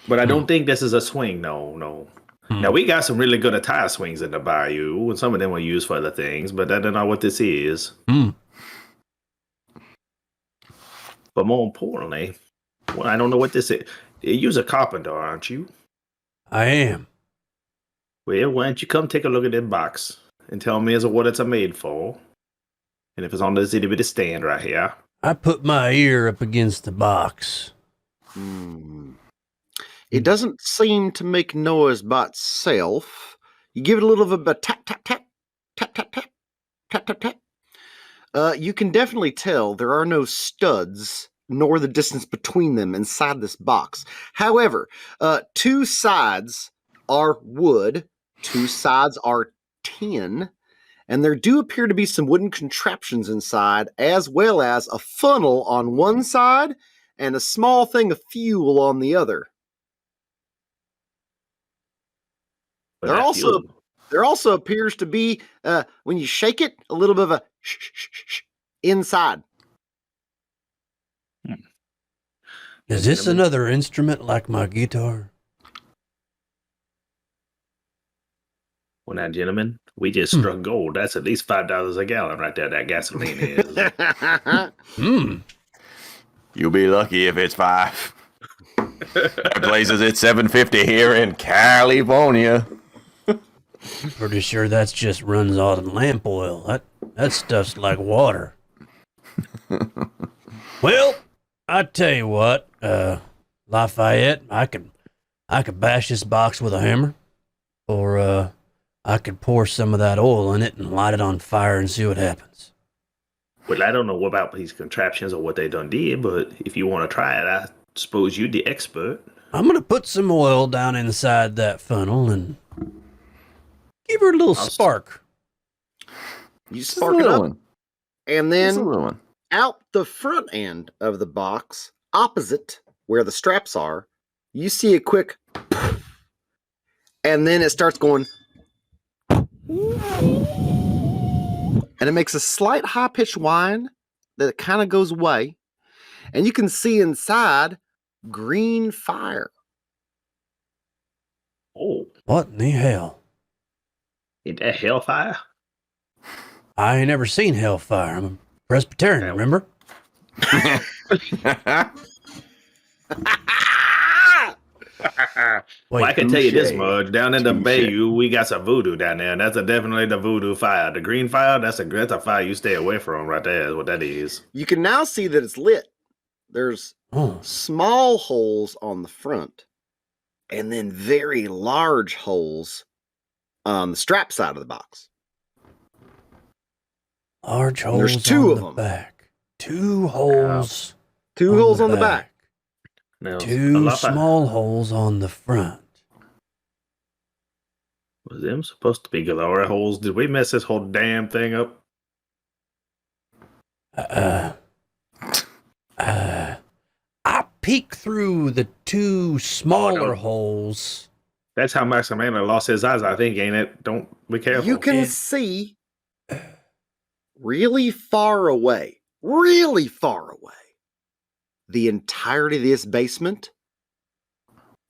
But I don't think this is a swing. No. Now, we got some really good attire swings in the bayou, and some of them were used for other things, but that's not what this is. Hmm. But more importantly, well, I don't know what this is. You're a carpenter, aren't you? I am. Well, why don't you come take a look at that box and tell me what it's made for? And if it's on this itty bitty stand right here. I put my ear up against the box. It doesn't seem to make noise by itself. You give it a little bit of a tap, tap, tap, tap, tap, tap, tap, tap, tap. You can definitely tell there are no studs nor the distance between them inside this box. However, 2 sides are wood, 2 sides are tin, and there do appear to be some wooden contraptions inside, as well as a funnel on one side and a small thing of fuel on the other. But There I also feel- there also appears to be, when you shake it, a little bit of a shh inside. Is this another instrument like my guitar? Well, now, gentlemen, we just struck gold. That's at least $5 a gallon right there. That gasoline is. Hmm. You'll be lucky if it's 5. That place is at $7.50 here in California. Pretty sure that's just runs on lamp oil. That stuff's like water. Well, I tell you what, Lafayette, I could bash this box with a hammer, or I could pour some of that oil in it and light it on fire and see what happens. Well, I don't know about these contraptions or what they done did, but if you want to try it, I suppose you're the expert. I'm gonna put some oil down inside that funnel and give her a little spark. You Just a spark it little up, one. and Just a then little one. out the front end of the box, opposite where the straps are, you see a quick and then it starts going, and it makes a slight high-pitched whine that kind of goes away, and you can see inside green fire. Oh, What in the hell? is that hellfire? I ain't never seen hellfire. I'm a Presbyterian, remember? Well, I can tell you this touche. much. Down in the Touche. Bayou, we got some voodoo down there, and that's definitely the voodoo fire. The green fire, that's a fire you stay away from right there, is what that is. You can now see that it's lit. There's Oh, small holes on the front, and then very large holes on the strap side of the box. large holes There's 2 on of the them. back. 2 holes. 2 holes on the back. Now, a 2 lot of- small holes on the front. Was them supposed to be glory holes? Did we mess this whole damn thing up? I peek through the two smaller holes. That's how Maximilian lost his eyes, I think, ain't it? Don't be careful. You can see really far away, the entirety of this basement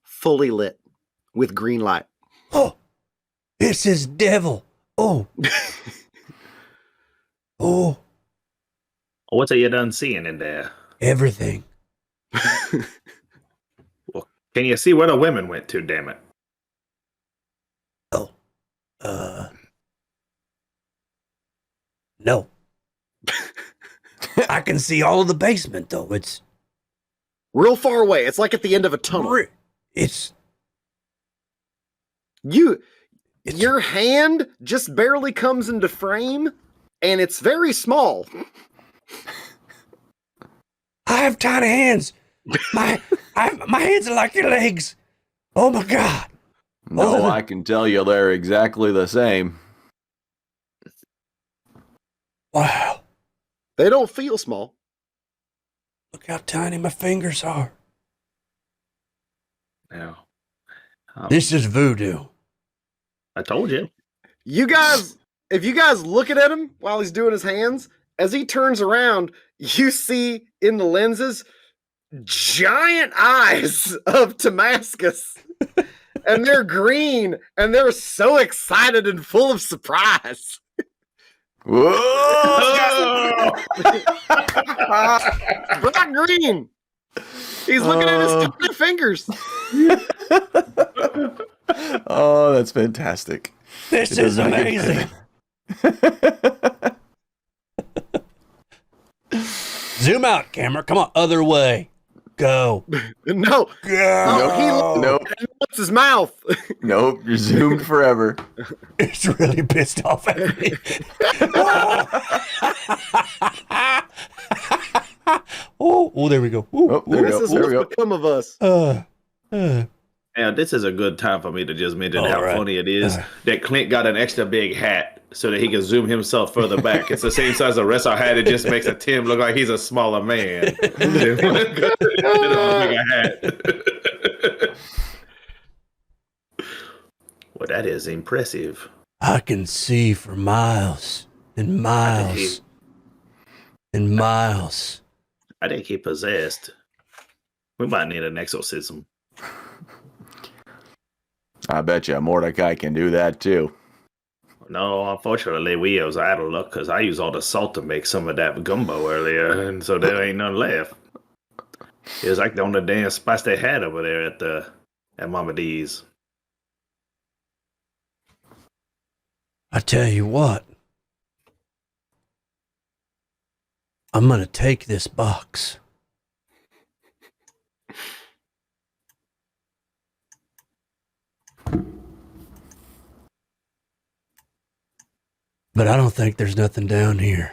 fully lit with green light. Oh, it's his devil. Oh. Oh, What are you done seeing in there? everything. Well, can you see where the women went to, damn it? Oh. No. I can see all of the basement, though. It's Real far away. It's like at the end of a tunnel. it's Your hand just barely comes into frame, and it's very small. I have tiny hands. My hands are like your legs. Oh my God. No, Oh. I can tell you they're exactly the same. Wow. They don't feel small. Look how tiny my fingers are. Now, This is voodoo. I told you. You guys, if you guys looking at him while he's doing his hands, as he turns around, you see in the lenses giant eyes of Damascus. And they're green, and they're so excited and full of surprise. Whoa! Bright green. He's looking at his tiny fingers. Oh, that's fantastic. This It is does make it amazing. Zoom out, camera. Come on, other way. Go. No. Go. Nope. What's his mouth? Nope. You're zoomed forever. It's really pissed off at me. Oh, there we go. Ooh, Oh, there we This go. is There we what's go. become of us. Now, this is a good time for me to just mention All how right. funny it is that Clint got an extra big hat so that he can zoom himself further back. It's the same size the rest of our hat. It just makes Tim look like he's a smaller man. Bigger hat. Well, that is impressive. I can see for miles and miles and miles. I think he possessed. We might need an exorcism. I bet you Mordecai can do that too. No, unfortunately, we was out of luck because I used all the salt to make some of that gumbo earlier, and so there ain't none left. It was like the only damn spice they had over there at Mama D's. I tell you what. I'm gonna take this box. But I don't think there's nothing down here.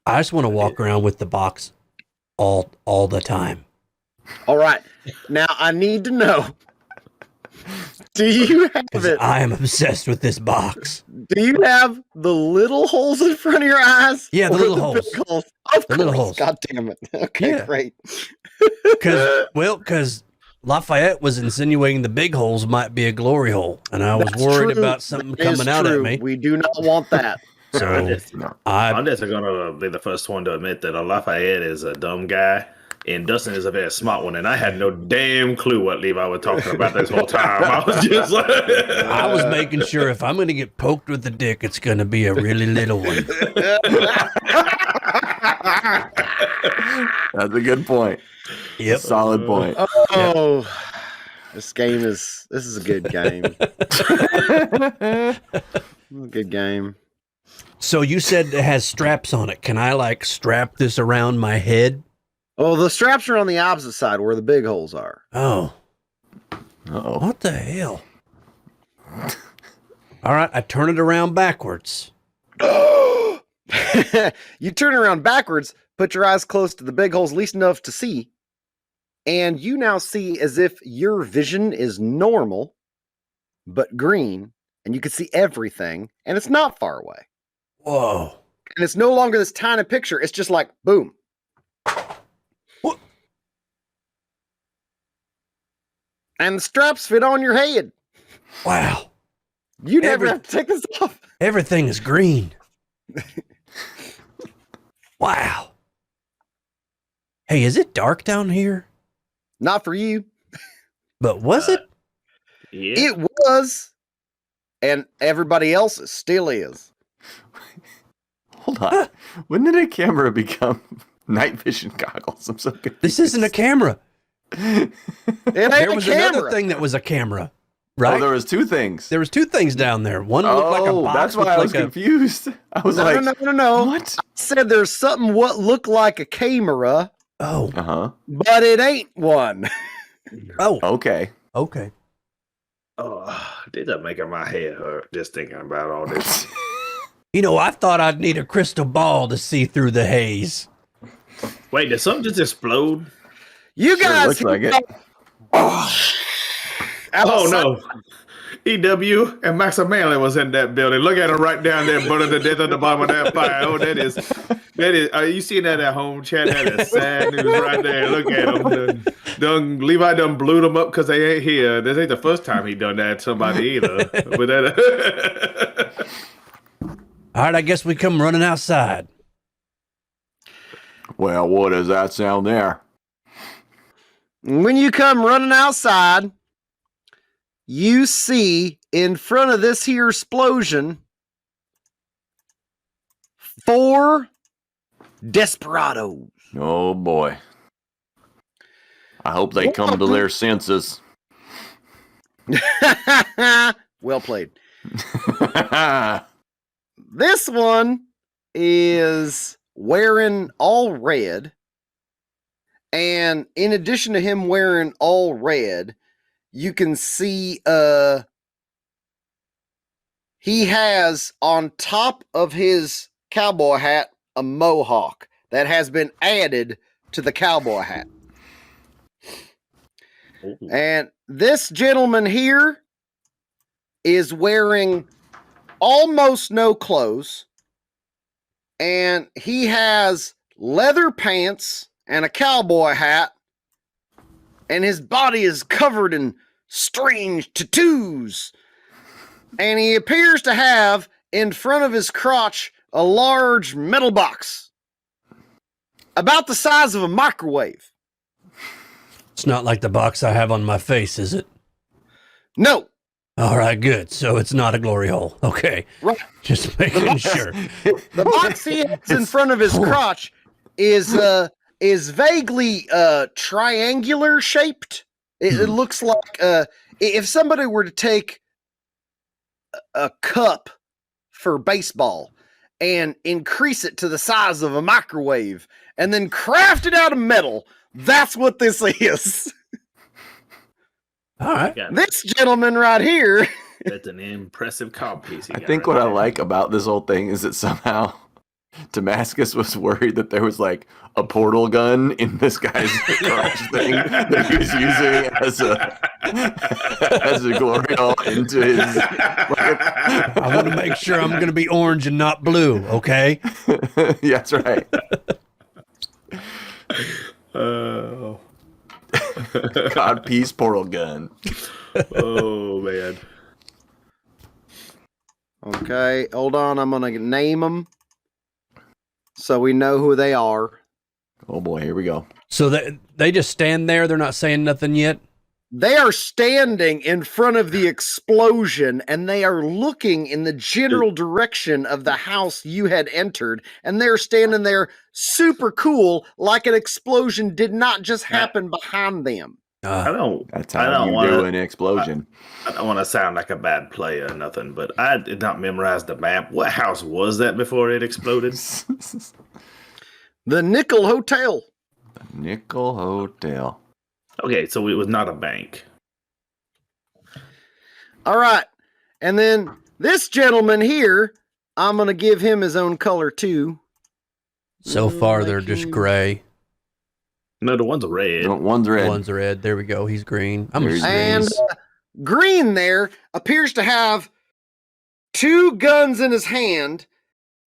I just want to walk around with the box all the time. All right. Now I need to know. Do you have Because it? I am obsessed with this box. Do you have the little holes in front of your eyes? Yeah, the or little big holes. holes. Of The little course. holes. God damn it. Okay, Yeah. great. Because Lafayette was insinuating the big holes might be a glory hole, and I was That's worried true. about something That is coming out at true. me. We do not want that. So I'm just gonna be the first one to admit that Lafayette is a dumb guy, and Dustin is a very smart one. And I had no damn clue what Levi was talking about this whole time. I was just like, I was making sure if I'm going to get poked with the dick, it's going to be a really little one. That's a good point. Yep. Solid point. Oh, this is a good game. Good game. So you said it has straps on it. Can I like strap this around my head? Oh, the straps are on the opposite side where the big holes are. Oh, Uh-oh. what the hell? All right, I turn it around backwards. You turn around backwards, put your eyes close to the big holes, least enough to see, and you now see as if your vision is normal, but green, and you can see everything, and it's not far away. Whoa. And it's no longer this tiny picture. It's just like, boom. What? And the straps fit on your head. Wow. You never have to take this off. Everything is green. Wow. Hey, is it dark down here? Not for you. But was it? Yeah. It was. And everybody else's still is. Hold on. When did a camera become night vision goggles? I'm so confused. This isn't a camera. It ain't There a was camera. another thing that was a camera, right? Oh, there was two things. There was two things down there. One looked like a box. That's why with I was like a- confused. I was like, No. what? I said there's something what looked like a camera, Oh, Uh-huh. but it ain't one. oh, Okay. okay. Oh, did that make my head hurt just thinking about all this? You know, I thought I'd need a crystal ball to see through the haze. Wait, did something just explode? You Sure guys looks like it. Oh no. EW and Maximilian was in that building. Look at him right down there, burning to death at the bottom of that fire. Oh, that is. Are you seeing that at home, chat? That is sad news right there. Look at him. Levi done blew them up because they ain't here. This ain't the first time he done that to somebody either. But that. All right, I guess we come running outside. Well, what does that sound there? When you come running outside, you see in front of this here explosion 4 desperados. Oh, boy. I hope they come to their senses. Well played. This one is wearing all red. And in addition to him wearing all red, you can see he has on top of his cowboy hat a mohawk that has been added to the cowboy hat. And this gentleman here is wearing almost no clothes, and he has leather pants and a cowboy hat, and his body is covered in strange tattoos. And he appears to have in front of his crotch a large metal box about the size of a microwave. It's not like the box I have on my face, is it? No. All right, good. So it's not a glory hole. Okay. Right. Just making sure. The box he has in front of his crotch is vaguely triangular shaped. It looks like if somebody were to take a cup for baseball and increase it to the size of a microwave and then craft it out of metal, that's what this is. All right. This gentleman right here. That's an impressive cob piece. I think what I like about this whole thing is that somehow Damascus was worried that there was like a portal gun in this guy's crotch thing that he was using as a glory hole into his. I want to make sure I'm going to be orange and not blue, okay? Yeah, that's right. Oh. God piece portal gun. Oh man. Okay, hold on. I'm going to name them so we know who they are. Oh boy, here we go. So they just stand there. They're not saying nothing yet. They are standing in front of the explosion and they are looking in the general direction of the house you had entered. And they're standing there super cool, like an explosion did not just happen behind them. I don't. That's I how don't you wanna, do an explosion. I don't want to sound like a bad player or nothing, but I did not memorize the map. What house was that before it exploded? The Nickel Hotel. Nickel Hotel. Okay, so it was not a bank. All right. And then this gentleman here, I'm going to give him his own color too. So far, they're just gray. No, the one's red. No, one's red. One's red. There we go. He's green. I'm There's just And green. Green there appears to have 2 guns in his hand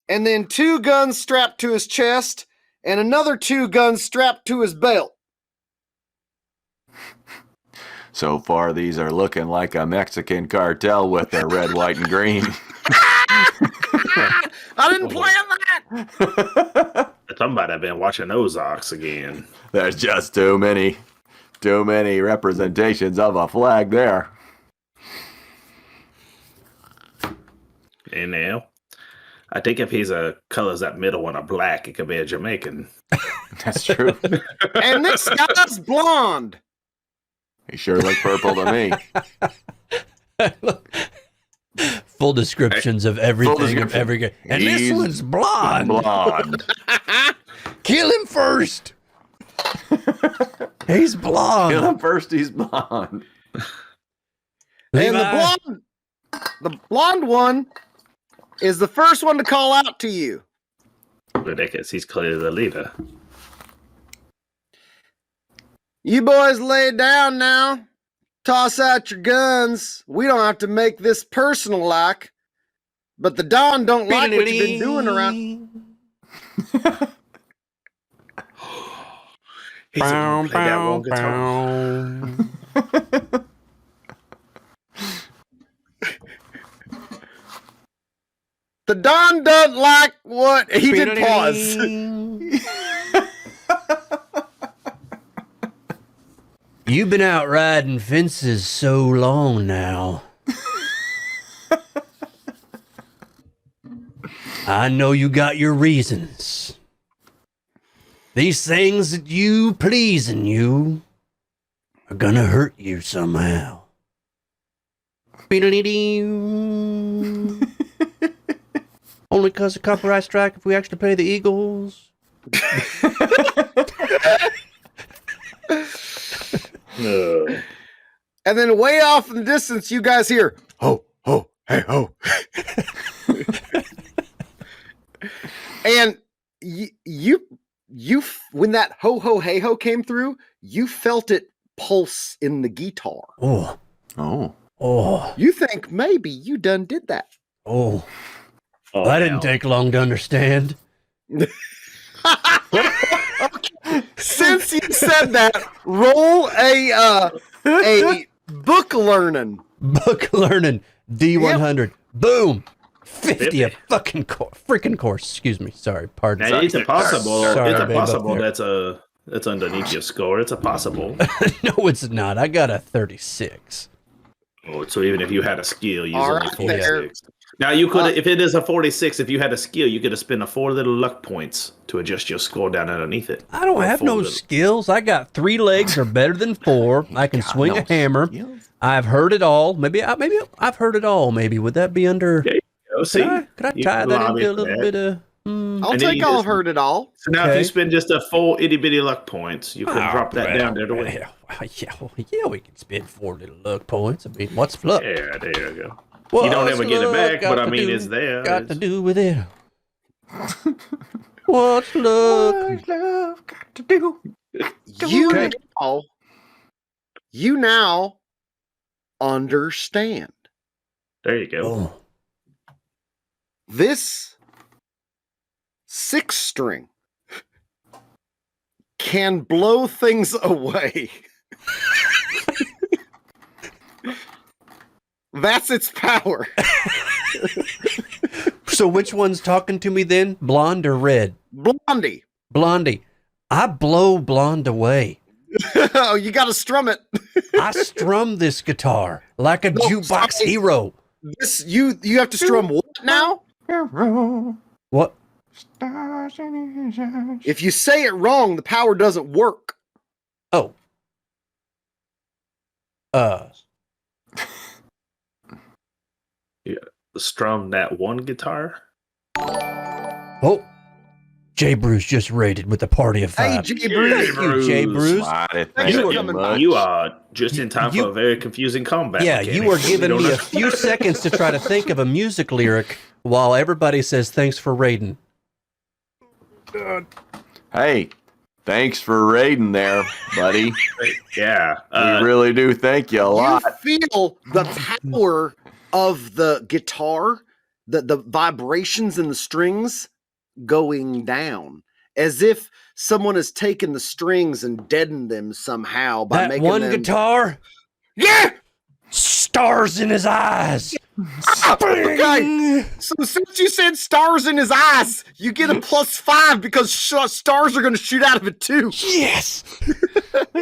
and then 2 guns strapped to his chest, and another 2 guns strapped to his belt. So far, these are looking like a Mexican cartel with their red, white, and green. I didn't plan that. Somebody have been watching Ozarks again. There's just too many representations of a flag there. And now, I think if he's colors that middle one are black, it could be a Jamaican. That's true. And this guy's blonde. He sure looked purple to me. Full descriptions of everything. Of every guy. And this He's one's blonde. Blonde. Kill him first. He's blonde. Kill him first. He's blonde. And Levi. the blonde one is the first one to call out to you. Ridiculous. He's clearly the leader. You boys lay down now. Toss out your guns. We don't have to make this personal like, but the Don don't like what you've been doing around. He's gonna play that one guitar. The Don doesn't like what he did pause. You've been out riding fences so long now. I know you got your reasons. These things that you pleasing you are gonna hurt you somehow. Only cause of copyright strike if we actually pay the Eagles. And then way off in the distance, you guys hear, ho, ho, hey, ho. And you, when that ho, ho, hey, ho came through, you felt it pulse in the guitar. Oh, Oh. oh, You think maybe you done did that. oh. Oh, That didn't hell. take long to understand. Since you said that, roll a book learning. Book learning D100. Boom. 50 a fucking freaking course. Excuse me. Sorry. Pardon. Now, it's a possible. Sorry, it's a babe, possible. up That's underneath your score. It's a possible. No, it's not. I got a 36. Oh, so even if you had a skill, you All only right, 46. Now you could, if it is a 46, if you had a skill, you could have spent 4 little luck points to adjust your score down underneath it. I don't Or have 4 no little- skills. I got 3 legs are better than 4. I can swing a hammer. I've heard it all. Maybe I've heard it all. Maybe would that be under? Yeah, Oh, see, Could I You tie can that lobby into a for little that. bit of? I'll And then take you all just- heard it all. So now, if Okay. you spend just a full itty bitty luck points, you can drop that down there to win. Yeah, we can spend 4 little luck points. I mean, what's luck? Yeah, there you go. What's You don't ever get it luck back, got but I to mean, do- it's there. Got to It's- do with it. What's luck? Love got to do. You now understand. There you go. Oh, This 6 string can blow things away. That's its power. so which one's talking to me then? Blonde or red? Blondie. Blondie. I blow blonde away. Oh, you got to strum it. I strum this guitar like a No, jukebox sorry. hero. This you have to strum what now? What? If you say it wrong, the power doesn't work. Oh. Strum that one guitar. Oh. Jay Bruce just raided with a party of 5. Hey, Jay Bruce. Thank you, Jay Bruce. Mighty Thanks thank for you coming much. You are just in time You- for a very confusing combat. Yeah, mechanic. you were giving don't me know- a few seconds to try to think of a music lyric while everybody says thanks for raiding. Hey, thanks for raiding there, buddy. Yeah. We really do thank you a lot. You feel the power of the guitar the vibrations in the strings going down, as if someone has taken the strings and deadened them somehow by That making one them. guitar, Yeah. stars in his eyes. Okay. So since you said stars in his eyes, you get a +5 because stars are going to shoot out of it too. Yes.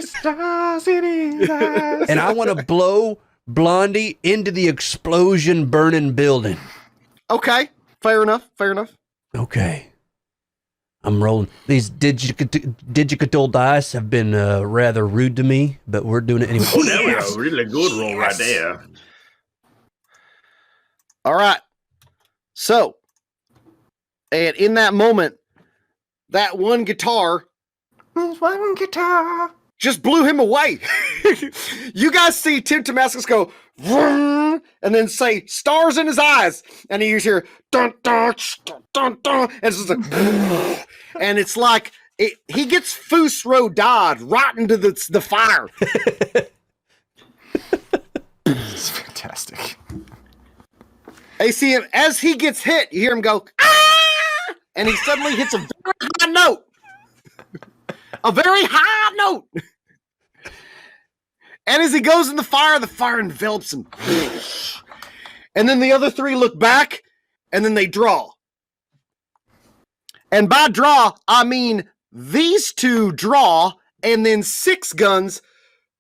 Stars in his eyes. And I want to blow Blondie into the explosion burning building. Okay. Fair enough. Fair enough. Okay. I'm rolling. These digital dice have been rather rude to me, but we're doing it anyway. Oh, that was a really good roll right there. All right. So, and in that moment, that one guitar just blew him away. You guys see Tim Damascus go, vroom, and then say stars in his eyes. And you hear, dun, dun, dun, dun, dun, and it's just like, and it's like, he gets Fusro died right into the fire. It's fantastic. You see him, as he gets hit, you hear him go, ah! And he suddenly hits a very high note. A very high note. And as he goes in the fire envelops him. And then the other three look back, and then they draw. And by draw, I mean these two draw, and then Six Guns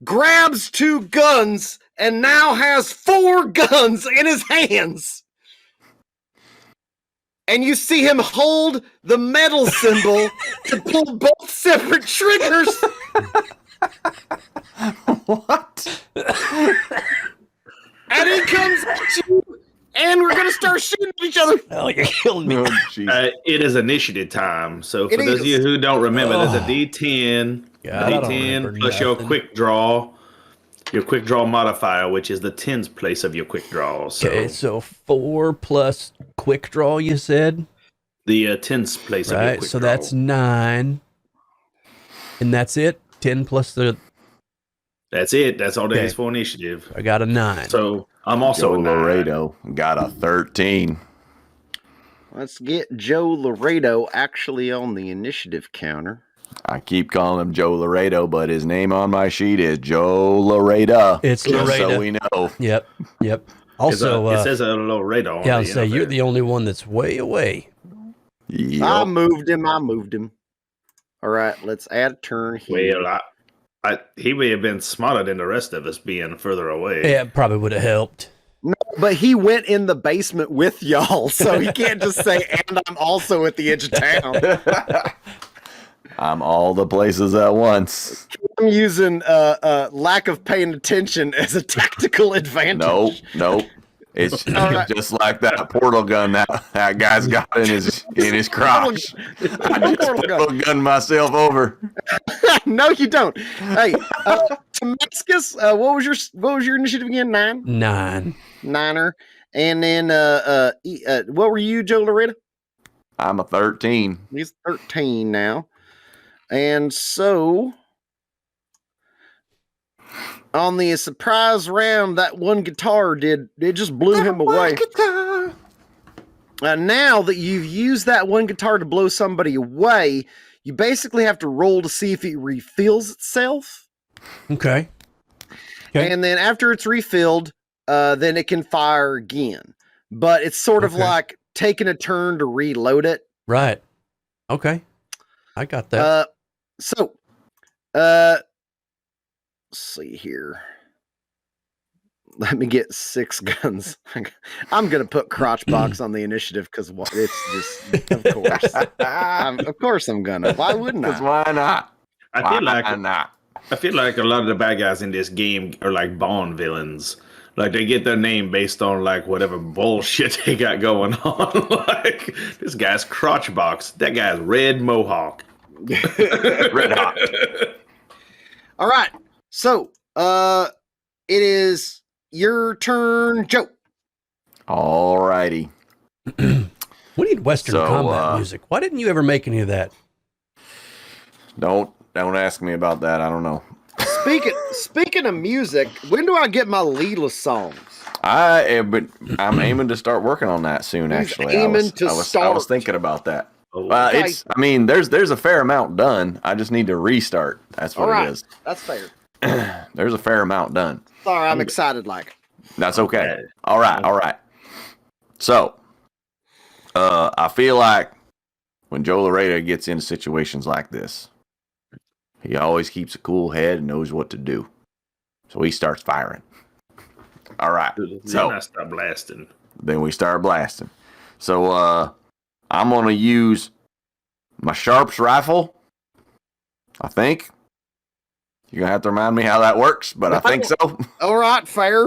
grabs 2 guns and now has 4 guns in his hands. And you see him hold the metal symbol to pull both separate triggers. What? And he comes at you, and we're going to start shooting at each other. Oh, you're killing me. Oh, jeez. It is initiative time. So for It those of you is. who don't remember, there's a Oh. D10, God, I don't D10 remember plus your nothing. quick draw modifier, which is the tens place of your quick draw. So Okay, so 4 plus quick draw, you said? the tens place of your Right, quick so draw. that's 9. And that's it? 10 plus the... That's it. That's all that Okay. is for initiative. I got a 9. So I'm also Joe a 9. Laredo got a 13. Let's get Joe Laredo actually on the initiative counter. I keep calling him Joe Laredo, but his name on my sheet is Joe Laredo. It's Just Laredo. so we know. Yep. It's Also, it says a Laredo on yeah, I'll the say end you're there. the only one that's way away. Yep. I moved him. All right, let's add a turn here. Well, he may have been smarter than the rest of us being further away. Yeah, it probably would have helped. No, but he went in the basement with y'all, so he can't just say, and I'm also at the edge of town. I'm all the places at once. I'm using lack of paying attention as a tactical advantage. Nope. It's All right. just like that portal gun that guy's got in his crotch. I just Portal gun. portal gun myself over. No, you don't. Hey, Damascus, what was your initiative again? 9? 9. 9er. And then what were you, Joe Laredo? I'm a 13. He's 13 now. And so on the surprise round, that one guitar just blew him away. Now that you've used that one guitar to blow somebody away, you basically have to roll to see if it refills itself. Okay. And then after it's refilled, then it can fire again. But it's sort of Okay. like taking a turn to reload it. Right. Okay. I got that. Let's see here. Let me get 6 guns. I'm gonna put crotch box on the initiative because it's just, of course, of course I'm gonna. Why wouldn't Because I? why not? I feel like a lot of the bad guys in this game are like Bond villains. Like they get their name based on like whatever bullshit they got going on. Like this guy's crotch box. That guy's red mohawk. Red hot. All right, so it is your turn, Joe. Alrighty. We need Western So, combat music. Why didn't you ever make any of that? Don't ask me about that. I don't know. speaking of music, when do I get my leadless songs? I'm aiming to start working on that soon. He's Actually, aiming to I was start. thinking about that. Oh, Okay. It's. I mean, there's a fair amount done. I just need to restart. That's what All right, it is. that's fair. There's a fair amount done. Sorry, I'm excited. Like, That's okay. Okay. All right. So, I feel like when Joe Laredo gets into situations like this, he always keeps a cool head and knows what to do. So he starts firing. All right. Then I start blasting. Then we start blasting. So, I'm going to use my Sharps rifle, I think. You're going to have to remind me how that works, but I think so. all right, fair.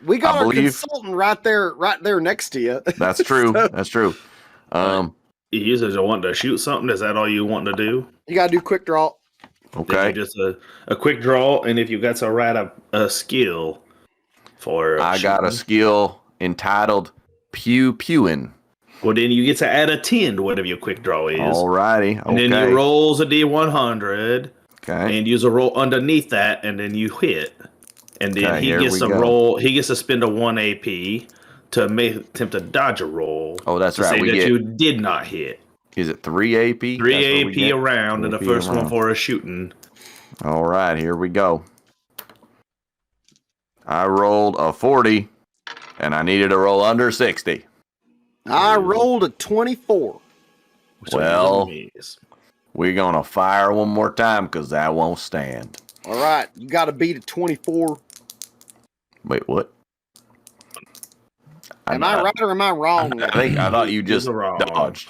We got I our believe- consultant right there next to you. That's true. So- That's true. You usually want to shoot something. Is that all you want to do? You gotta do quick draw. Then Okay. you just a quick draw, and if you got to write a skill for I got a shooting, skill entitled Pew Pewin'. well, then you get to add a 10 to whatever your quick draw is. Alrighty. And then Okay. you rolls a D100, Okay. and use a roll underneath that, and then you hit. And then Okay, he here gets we to go. roll. He gets to spend a 1 AP to attempt to dodge a roll. Oh, that's to right. say We that get. you did not hit. Is it 3 AP? 3 That's what we AP get? around, and the 3 first one around. for a shooting. All right. Here we go. I rolled a 40, and I needed to roll under 60. I rolled a 24. So Well- you miss. We're gonna fire one more time because that won't stand. All right, you got to beat a 24. Wait, what? Am I right or am I wrong? I thought you just wrong. dodged,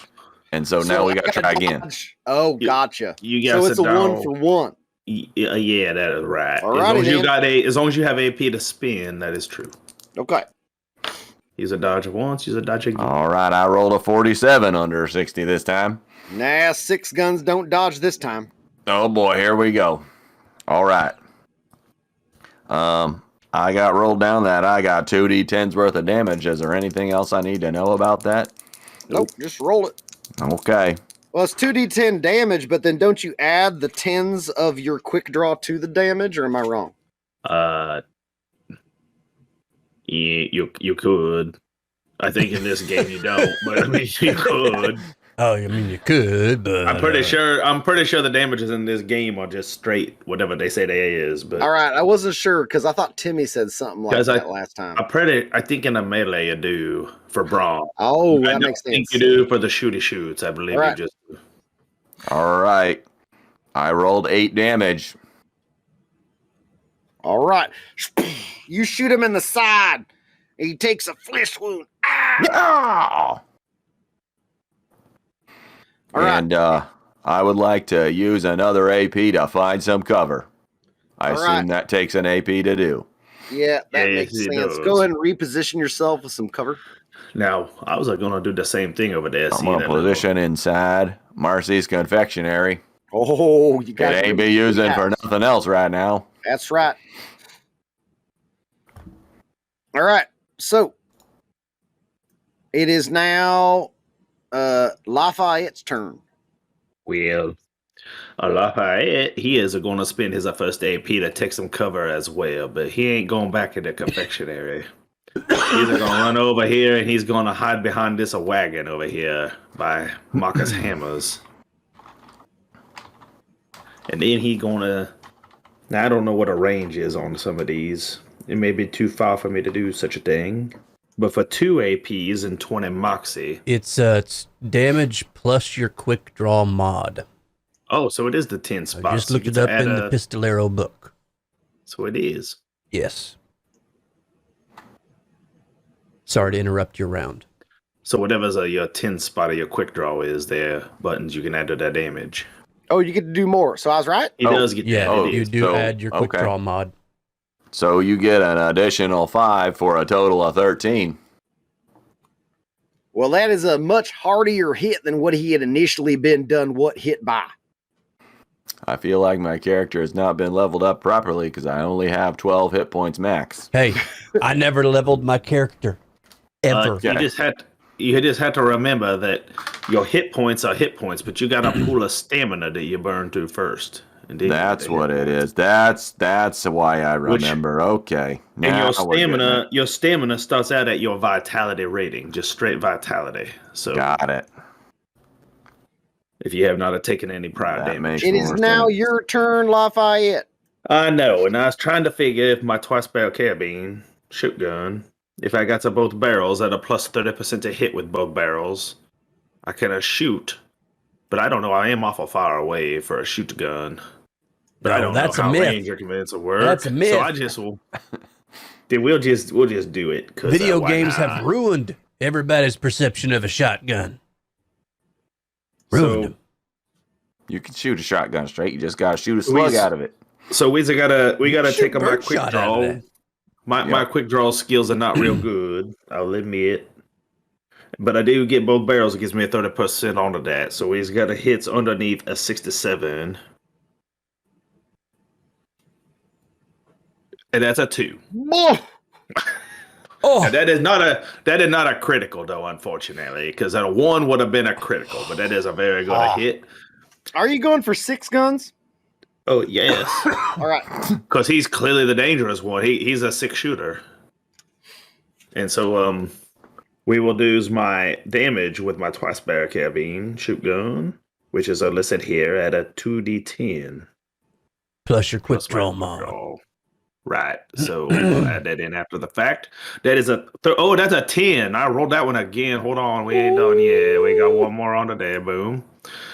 and so now we I got to try again. dodge. Oh, gotcha. You So got it's a to 1 dodge. for 1. Yeah, that is right. Alrighty, as long as you then. as long as you have AP to spin, that is true. Okay. Use a dodge once, use a dodge again. All right, I rolled a 47 under 60 this time. Nah, 6 guns don't dodge this time. Oh boy, here we go. All right. I got rolled down that. I got 2d10s worth of damage. Is there anything else I need to know about that? Nope, just roll it. Okay. Well, it's 2d10 damage, but then don't you add the 10s of your quick draw to the damage, or am I wrong? Yeah, you could. I think in this game you don't, but I mean you could. Oh, I mean, you could, but I'm pretty sure the damages in this game are just straight whatever they say they is. But All right, I wasn't sure because I thought Timmy said something like 'Cause that last time. I think in a melee you do for brawl. Oh, I that don't makes think sense. you do for the shooty shoots. I believe Alright. you just. All right. I rolled 8 damage. All right. You shoot him in the side. He takes a flesh wound. Ah! Ah! All right. And I would like to use another AP to find some cover. I All assume right. that takes an AP to do. Yeah, that Yes, makes it sense. does. Go ahead and reposition yourself with some cover. Now I was gonna do the same thing over there. I'm see going that to position inside Marcy's confectionery. Oh, you It got ain't be using for nothing else right now. That's right. All right. So it is now Lafayette's turn. Well, Lafayette, he is going to spend his first AP to take some cover as well, but he ain't going back in the confectionery. He's going to run over here and he's going to hide behind this wagon over here by Marcus Hammers. And then he going to. Now, I don't know what a range is on some of these. It may be too far for me to do such a thing. But for 2 APs and 20 Moxie. it's damage plus your quick draw mod. Oh, so it is the 10 I spots. just So you looked get it to up add in the Pistolero book. So it is. Yes. Sorry to interrupt your round. So whatever's your 10 spot of your quick draw is there buttons you can add to that damage. Oh, you get to do more. So I was right. He Oh, does get Yeah, that. Oh, it you is. do so- add your quick okay. draw mod. So you get an additional 5 for a total of 13. Well, that is a much hardier hit than what he had initially been hit by. I feel like my character has not been leveled up properly because I only have 12 hit points max. Hey, I never leveled my character. Ever. You just had to remember that your hit points are hit points, but you got a pool of stamina that you burn through first. Indeed, That's what it is. That's why I remember. Okay. And Now we're getting it. your stamina starts out at your vitality rating, just straight vitality. So Got it. if you have not taken any prior That damage. makes It is more now sense. your turn, Lafayette. I know, and I was trying to figure if my twice barrel carabine shotgun, if I got to both barrels at a plus 30% to hit with both barrels, I can shoot. But I don't know. I am awful far away for a shoot gun. But I No, don't that's know a how myth. range recommends to work. That's a myth. So I just will. Then we'll just do it. Video why games not? have ruined everybody's perception of a shotgun. Ruined So them. You can shoot a shotgun straight. You just gotta shoot a slug We- out of it. So we gotta Shoot take my bird quick shot out of draw. that. My quick draw skills are not real good. I'll admit. But I do get both barrels. It gives me a 30% onto that. So he's got a hits underneath a 67. And that's a 2. Whoa! Oh, Now, that is not a critical though, unfortunately, because a 1 would have been a critical, but that is a very good hit. Are you going for 6 guns? Oh yes, All right. because he's clearly the dangerous one. He's a 6 shooter, and so we will do my damage with my twice barrel carabine shoot gun, which is listed here at a 2d10 plus your quick plus my draw quick mod. draw. Right, so I'll add that in after the fact. That is that's a 10. I rolled that one again. Hold on, we ain't done yet. We got one more on there. Boom.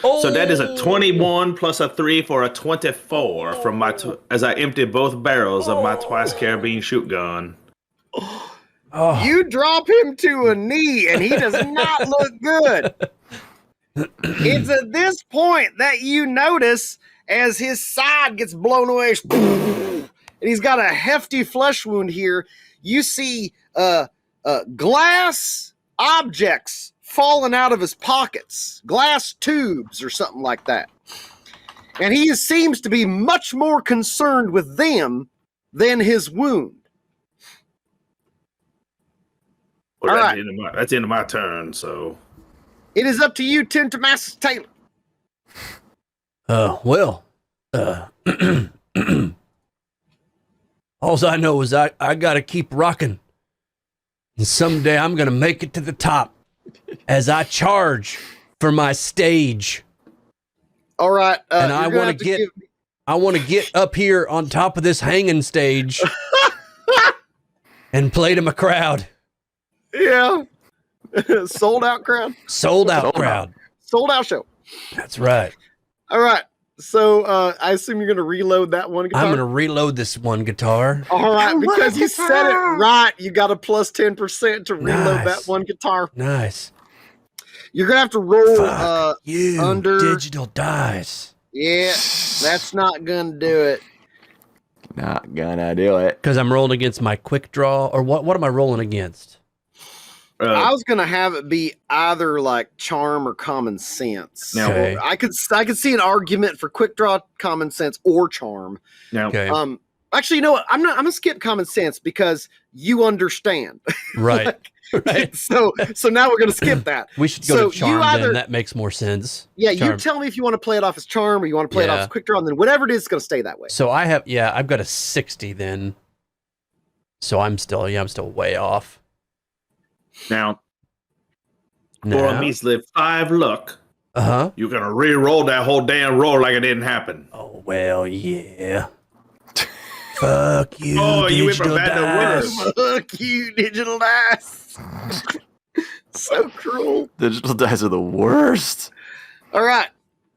So that is a 21 plus a 3 for a 24 from my as I empty both barrels of my twice carabine shoot gun. Oh, You drop him to a knee, and he does not look good. It's at this point that you notice as his side gets blown away, and he's got a hefty flesh wound here. You see glass objects falling out of his pockets, glass tubes or something like that. And he seems to be much more concerned with them than his wound. Well, All that's right. the end of my turn. So It is up to you, Tim Tomassus Taylor. well, all I know is I got to keep rocking. And someday I'm going to make it to the top as I charge for my stage. All right. And you're I gonna want have to get give- I want to get up here on top of this hanging stage and play to my crowd. Yeah. Sold out crowd. Sold out Sold out. crowd. Sold out show. That's right. All right. So I assume you're going to reload that one guitar. I'm going to reload this one guitar. All right. Because you said it right. You got a plus 10% to reload Nice. that one guitar. Nice. You're going to have to roll. Fuck you, under- digital dice. Yeah. That's not going to do it. Not gonna do it. Because I'm rolling against my quick draw. Or what am I rolling against? I was going to have it be either like charm or common sense. Now, Okay. I could see an argument for quick draw, common sense, or charm. now Okay. Actually, you know what? I'm gonna skip common sense because you understand. Right. Right. So now we're gonna skip that. We should go So to you charm either- then. That makes more sense. Yeah, you Charm. tell me if you want to play it off as charm or you want to play it off Yeah. as quick draw, and then whatever it is, it's gonna stay that way. So I've got a 60 then. So I'm still way off. now for Now, a measly 5 luck, uh-huh. you're gonna re-roll that whole damn roll like it didn't happen. Oh, well, yeah. Fuck you, Oh, you went from digital bad to dice. worse. Fuck you, digital dice. So cruel. Digital dice are the worst. All right,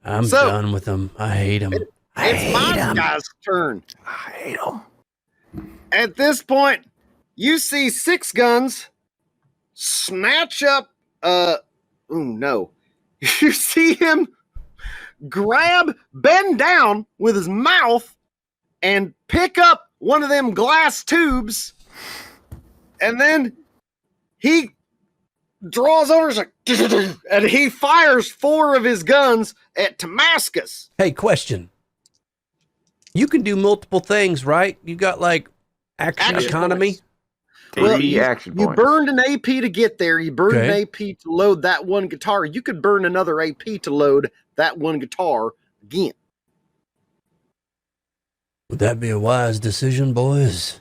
I'm So- done with them. I hate them. I it's hate my 'em. guy's turn. I hate them. At this point, you see 6 guns snatch up. Oh no! You see him bend down with his mouth, and pick up one of them glass tubes, and then he draws over and he fires 4 of his guns at Damascus. Hey, question. You can do multiple things, right? You got like action Action economy. points. Well, 80 action You points. burned an AP to get there. You burned Okay. an AP to load that one guitar. You could burn another AP to load that one guitar again. Would that be a wise decision, boys?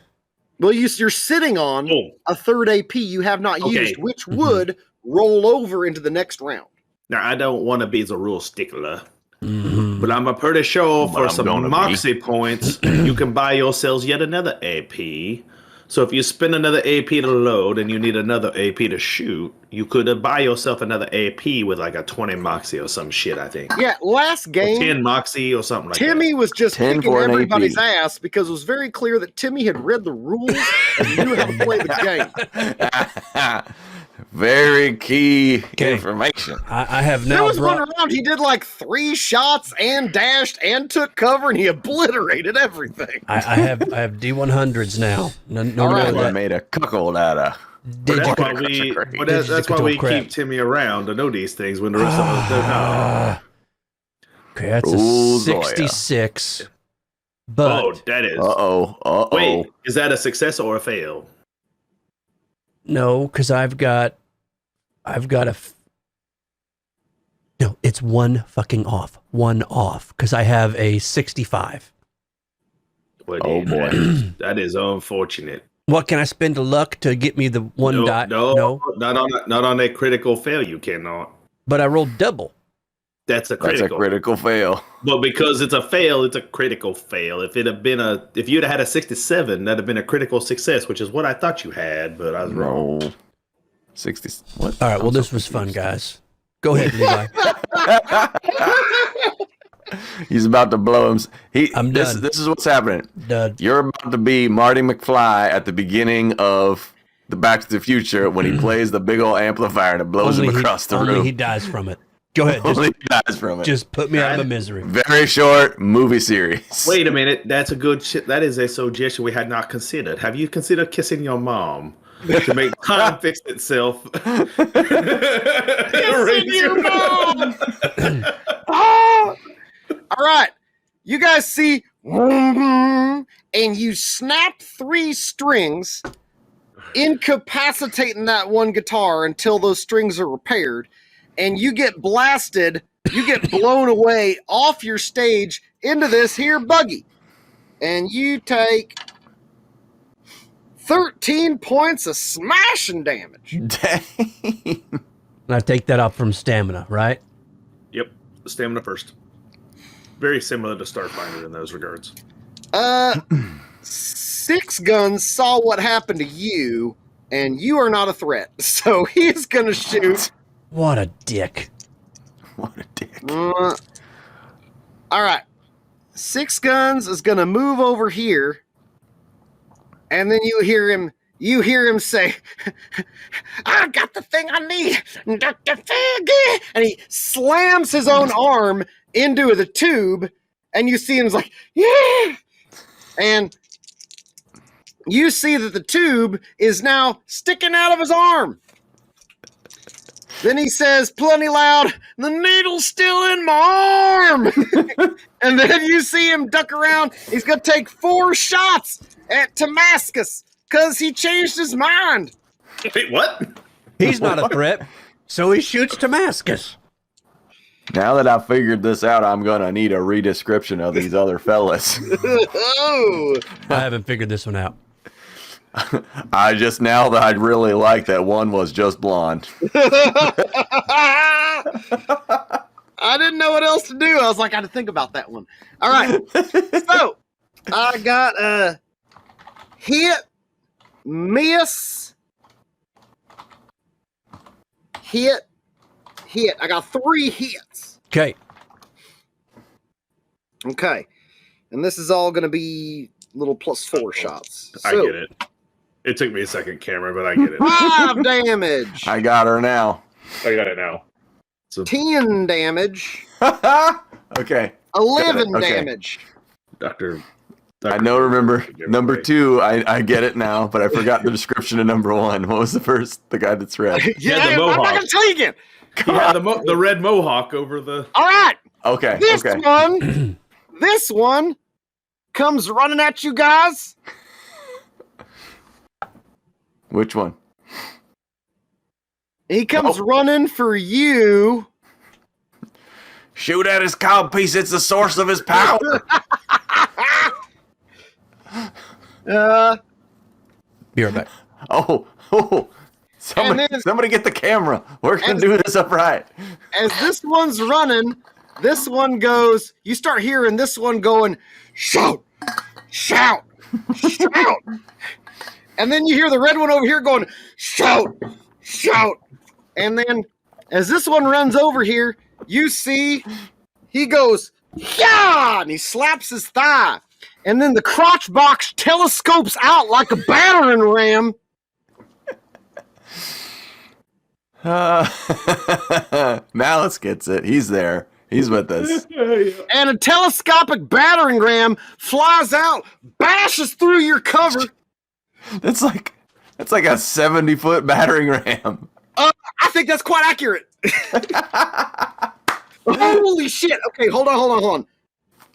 Well, you're sitting on a third AP you have not used, which would roll over into the next round. Now, I don't want to be the rule stickler, but I'm pretty sure for some Moxie points, you can buy yourselves yet another AP. So if you spend another AP to load and you need another AP to shoot, you could buy yourself another AP with like a 20 Moxie or some shit, I think. Yeah, last game, 10 Moxie or something like Timmy was just 10 kicking for an everybody's AP. ass because it was very clear that Timmy had read the rules and knew how to play the game. Very key information. I have There now was one brought. round he did like 3 shots and dashed and took cover and he obliterated everything. I have D100s now. No, All right. I made a cuckold out of. That's why we, that's why we keep Timmy around to know these things when the rest of us don't know. Okay, that's Ooh, a 66. But Oh, that is. Uh-oh. Wait, is that a success or a fail? no, because I've got no, it's one fucking off. One off. Because I have a 65. Well, Oh, boy. That is unfortunate. What can I spend a luck to get me the one die? No, not on that critical fail. You cannot. But I rolled double. That's a That's critical. a critical fail. But because it's a fail, it's a critical fail. If you'd have had a 67, that'd have been a critical success, which is what I thought you had, but I was wrong. No. 60. What? All right, well, this was fun, guys. Go ahead, Levi. He's about to blow him. I'm done. This is what's happening. Done. You're about to be Marty McFly at the beginning of the Back to the Future when he plays the big old amplifier and it blows him across the Only room. he dies from it. Go ahead. Only he dies from it. Just put me out of my misery. Very short movie series. Wait a minute, that's a good shit. That is a suggestion we had not considered. Have you considered kissing your mom to make time fix itself? Kissing your mom! Ah! All right, you guys see, and you snap 3 strings, incapacitating that one guitar until those strings are repaired, and you get blasted, you get blown away off your stage into this here buggy, and you take 13 points of smashing damage. Dang. And I take that off from stamina, right? Yep, stamina first. Very similar to Starfinder in those regards. 6 Guns saw what happened to you, and you are not a threat. So he's going to shoot. What a dick. What a dick. All right. 6 Guns is going to move over here, and then you hear him say, I got the thing I need. And he slams his own arm into the tube, and you see him's like, yeah. And you see that the tube is now sticking out of his arm. Then he says, plenty loud, the needle's still in my arm. And then you see him duck around. He's going to take 4 shots at Damascus because he changed his mind. Wait, what? He's not a threat, so he shoots Damascus. Now that I've figured this out, I'm going to need a redescription of these other fellas. Oh. I haven't figured this one out. I just, now that I'd really like that one was just blonde. I didn't know what else to do. I was like, I had to think about that one. All right. So I got a hit, miss, hit. I got 3 hits. Okay. Okay. And this is all going to be little +4 shots. I So, get it. It took me a second, Cameron, but I get it. 5 damage. I got her now. I got it now. So, 10 damage. Okay. 11 Okay. damage. Doctor. I know, remember, number 2, I get it now, but I forgot the description of number 1. What was the first? The guy that's red. Yeah, the I'm not mohawk. going to tell you again. He had the red mohawk over the. All right. Okay. This Okay. one comes running at you guys. Which one? He comes running for you. Shoot at his codpiece. It's the source of his power. Be right back. Oh, somebody get the camera. We're gonna do this upright. As this one's running, this one goes. You start hearing this one going, shout, shout, shout, and then you hear the red one over here going, shout, shout, and then as this one runs over here, you see he goes, yeah, and he slaps his thigh, and then the crotch box telescopes out like a battering ram. Malice gets it. He's there. He's with us. And a telescopic battering ram flies out, bashes through your cover. That's like a 70-foot battering ram. I think that's quite accurate. Holy shit. Okay, hold on.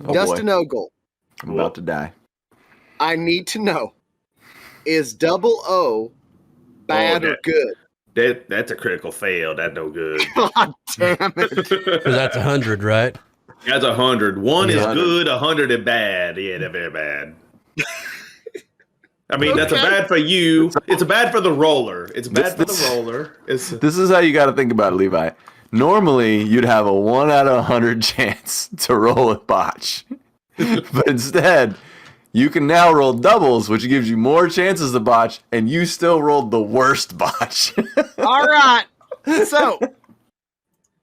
Oh, Dustin boy. Ogle, I'm about to die. I need to know, is double O bad or good? That's a critical fail. That's no good. God damn it. Because that's 100, right? That's 100. One is 100. good, 100 is bad. Yeah, they're very bad. I mean, that's a Okay. bad for you. It's a bad for the roller. It's bad for the roller. It's This is how you got to think about it, Levi. Normally, you'd have a 1 out of 100 chance to roll a botch. But instead, you can now roll doubles, which gives you more chances to botch, and you still rolled the worst botch. All right. So,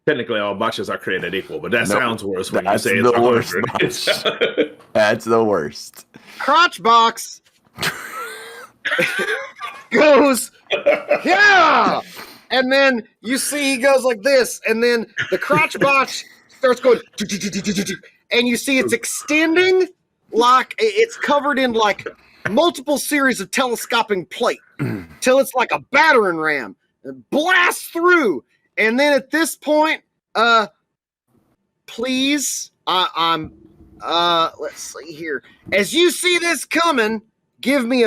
technically all botches are created equal, but that Nope. sounds worse when you That's say it's the worst 100. That's the worst. crotch box goes, yeah. And then you see he goes like this, and then the crotch box starts going, and you see it's extending like it's covered in like multiple series of telescoping plate till it's like a battering ram. It blasts through, and then at this point, please, let's see here. As you see this coming, give me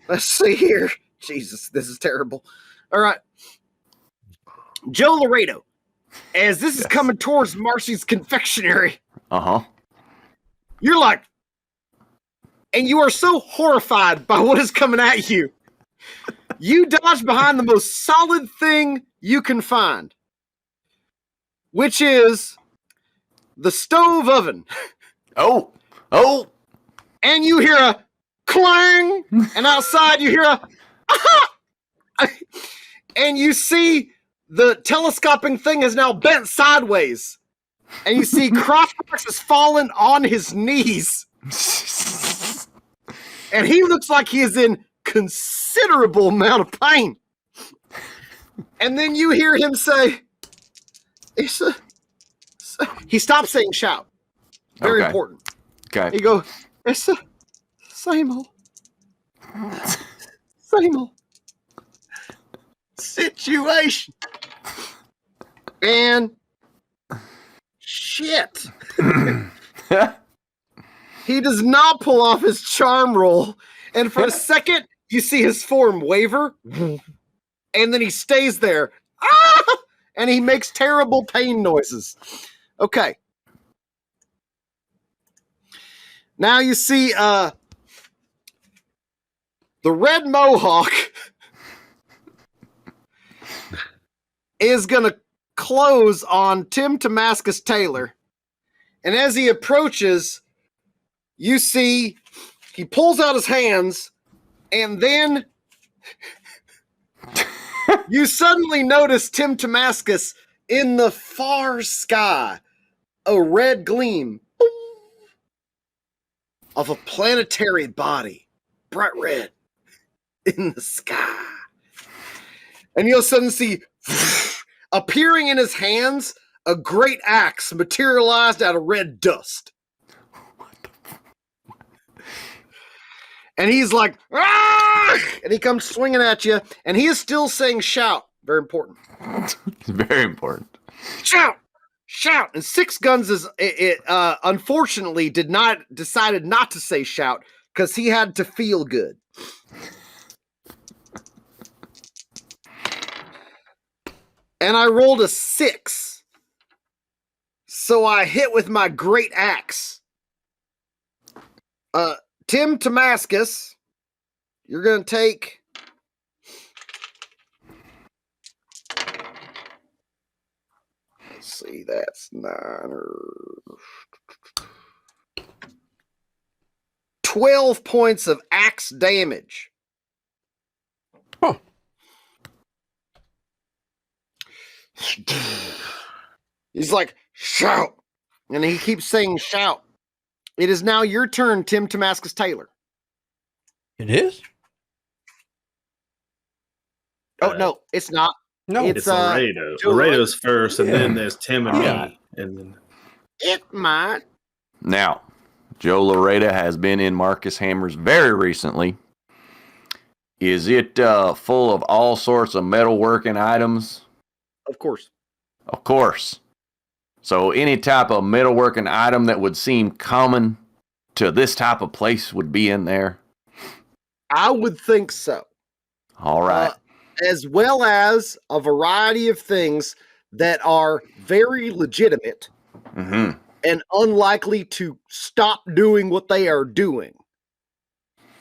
let's see here. Jesus, this is terrible. All right. Joe Laredo, as this is coming towards Marcy's confectionery, Uh-huh. you're like, and you are so horrified by what is coming at you. You dodge behind the most solid thing you can find, which is the stove oven. Oh! And you hear a clang, and outside you hear a aha! And you see the telescoping thing is now bent sideways. And you see Crossbox has fallen on his knees. And he looks like he is in considerable amount of pain. And then you hear him say, he stops saying shout. Very Okay. important. Okay. He goes, it's the same old situation. And shit. He does not pull off his charm roll. And for a second, you see his form waver. And then he stays there. Ah! And he makes terrible pain noises. Okay. Now you see the red mohawk is going to close on Tim Damascus Taylor. And as he approaches, you see he pulls out his hands, and then you suddenly notice Tim Damascus in the far sky, a red gleam of a planetary body, bright red, in the sky. And you'll suddenly see, appearing in his hands, a great axe materialized out of red dust. And he's like, ah! And he comes swinging at you, and he is still saying shout. Very important. It's very important. Shout! Shout! And Six Guns is unfortunately decided not to say shout because he had to feel good. And I rolled a 6. So I hit with my great axe. Tim Damascus, you're going to take... Let's see, that's 9 or 12 points of axe damage. Huh. He's like, shout. And he keeps saying shout. It is now your turn, Tim Damascus Taylor. It is? Oh, no, it's not. No. It's Laredo. Joe Laredo's first, and Yeah. then there's Tim and Yeah. me. And then It might. Now, Joe Laredo has been in Marcus Hammer's very recently. Is it full of all sorts of metalworking items? Of course. Of course. So any type of metalworking item that would seem common to this type of place would be in there. I would think so. All right. As well as a variety of things that are very legitimate Mm-hmm. and unlikely to stop doing what they are doing.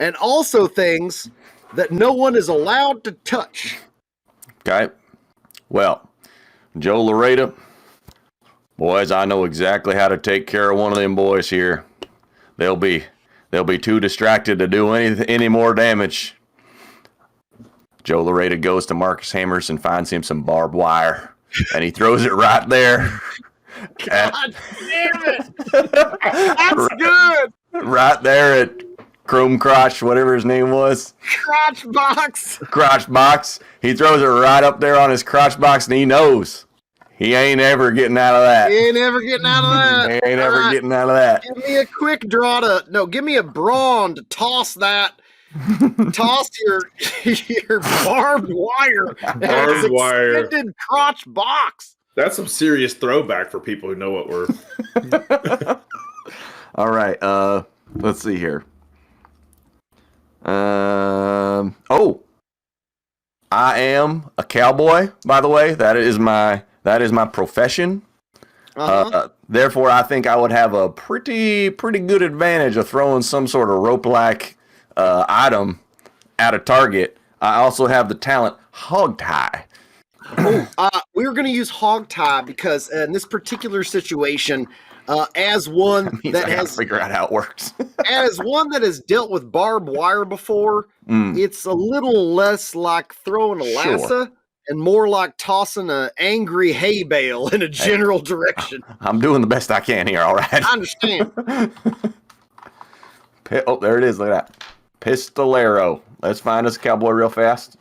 And also things that no one is allowed to touch. Okay. Well, Joe Laredo, boys, I know exactly how to take care of one of them boys here. They'll be too distracted to do any more damage. Joe Laredo goes to Marcus Hammers and finds him some barbed wire, and he throws it right there. God damn it! That's good! Right there at Chrome Crotch, whatever his name was. Crotch box! Crotch box. He throws it right up there on his crotch box, and he knows he ain't ever getting out of that. You ain't ever getting out of that. He ain't ever All right, getting out of that. give me a quick draw to... No, give me a brawn to toss that. Toss your barbed wire. Barbed wire. Extended crotch box. that's some serious throwback for people who know what we're. All right. Let's see here. Oh, I am a cowboy. By the way, that is my profession. Therefore, I think I would have a pretty good advantage of throwing some sort of rope-like item at a target. I also have the talent hog tie. We were going to use hog tie because in this particular situation, as one Means that I gotta has figure out how it works. as one that has dealt with barbed wire before, it's a little less like throwing a Sure. lasso and more like tossing an angry hay bale in a general direction. I'm doing the best I can here. All right. I understand. Oh, there it is. Look at that. Pistolero. Let's find us a cowboy real fast.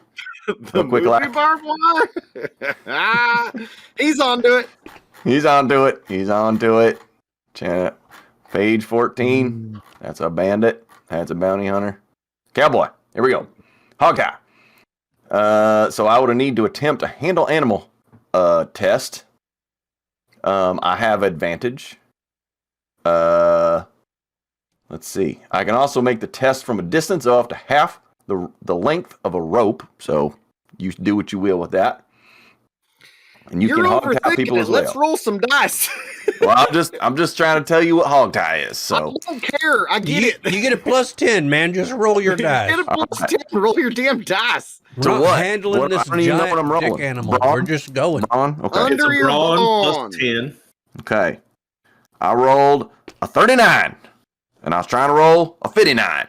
The quick movie laugh. barbed wire. He's onto it. He's onto it. He's onto it. Page 14. That's a bandit. That's a bounty hunter. Cowboy. Here we go. Hog tie. So I would need to attempt a handle animal test. I have advantage. Let's see. I can also make the test from a distance of up to half the length of a rope. So you do what you will with that. And you You're can hog tie overthinking people it. as well. Let's roll some dice. Well, I'm just trying to tell you what hog tie is. I So don't care. I get it. You get a plus 10, man. Just roll your dice. Get a plus 10. Roll your damn dice. We're So not what? handling What- I this don't even know what I'm giant dick rolling. animal. Brawn? We're just going. on. Okay. Under It's a your brawn brawn. plus 10. Okay. I rolled a 39, and I was trying to roll a 59.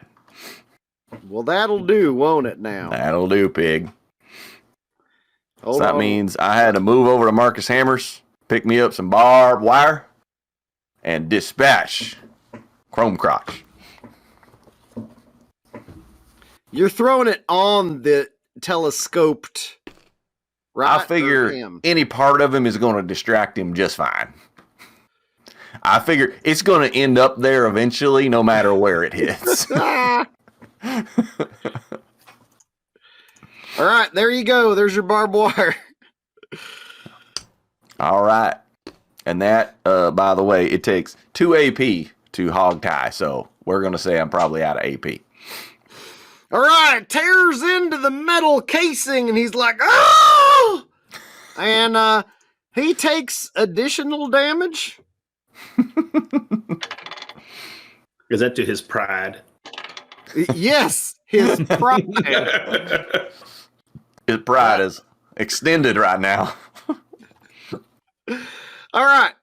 Well, that'll do, won't it now? That'll do, pig. Hold So that on. means I had to move over to Marcus Hammers, pick me up some barbed wire, and dispatch Chrome Crotch. You're throwing it on the telescoped, right? I figure Or him? any part of him is going to distract him just fine. I figure it's going to end up there eventually, no matter where it hits. Ah. All right, there you go. There's your barbed wire. All right. And that, by the way, it takes 2 AP to hog tie. So we're going to say I'm probably out of AP. All right, tears into the metal casing, and he's like, "Oh!" And he takes additional damage. Is that to his pride? Yes, his pride. His pride is extended right now. All right.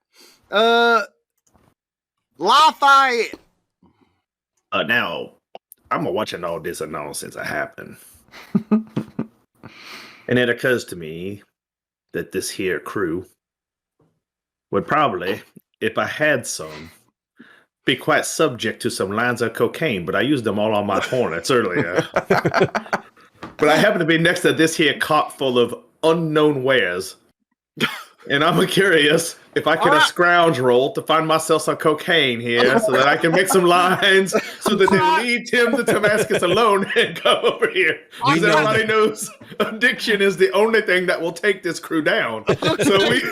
Lafayette. Now, I'm watching all this nonsense happen. And it occurs to me that this here crew would probably, if I had some, be quite subject to some lines of cocaine, but I used them all on my hornets earlier. But I happen to be next to this here cart full of unknown wares. And I'm curious if I can scrounge roll to find myself some cocaine here so that I can make some lines so that they leave Tim to Damascus alone and come over here. Because everybody knows addiction is the only thing that will take this crew down. So we...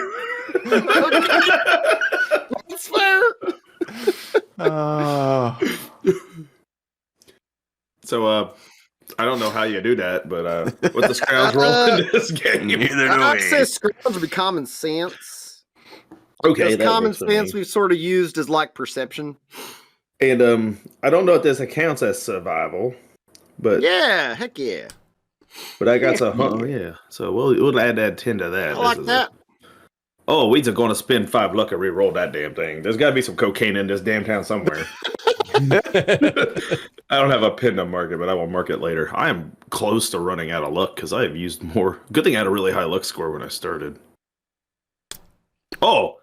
That's fair. So, I don't know how you do that, but with the scrounge roll in this game. Neither do I'd we. say scrounge would be common sense. Okay, Because that common works for me. sense we've sort of used as like perception. And I don't know if this counts as survival, but Yeah, heck yeah. but I got some. Oh yeah, so we'll add that 10 to that. I like that. Oh, we're going to spend 5 luck and re-roll that damn thing. There's got to be some cocaine in this damn town somewhere. I don't have a pin to mark it, but I will mark it later. I am close to running out of luck because I have used more. Good thing I had a really high luck score when I started. Oh,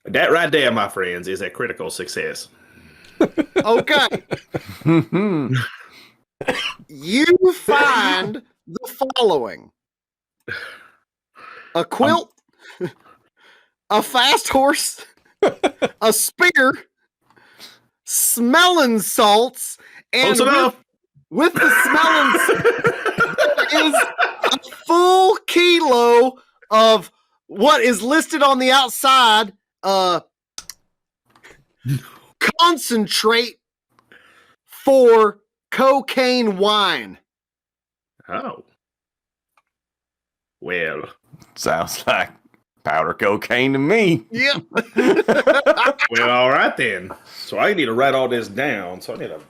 that right there, my friends, is a critical success. Okay. You find the following: a quilt, a fast horse, a spear, smelling salts, and Close enough. with the smelling there is a full kilo of what is listed on the outside concentrate for cocaine wine. Oh. Well. Sounds like powder cocaine to me. Yep. Well, all right then. So I need to write all this down. So I need to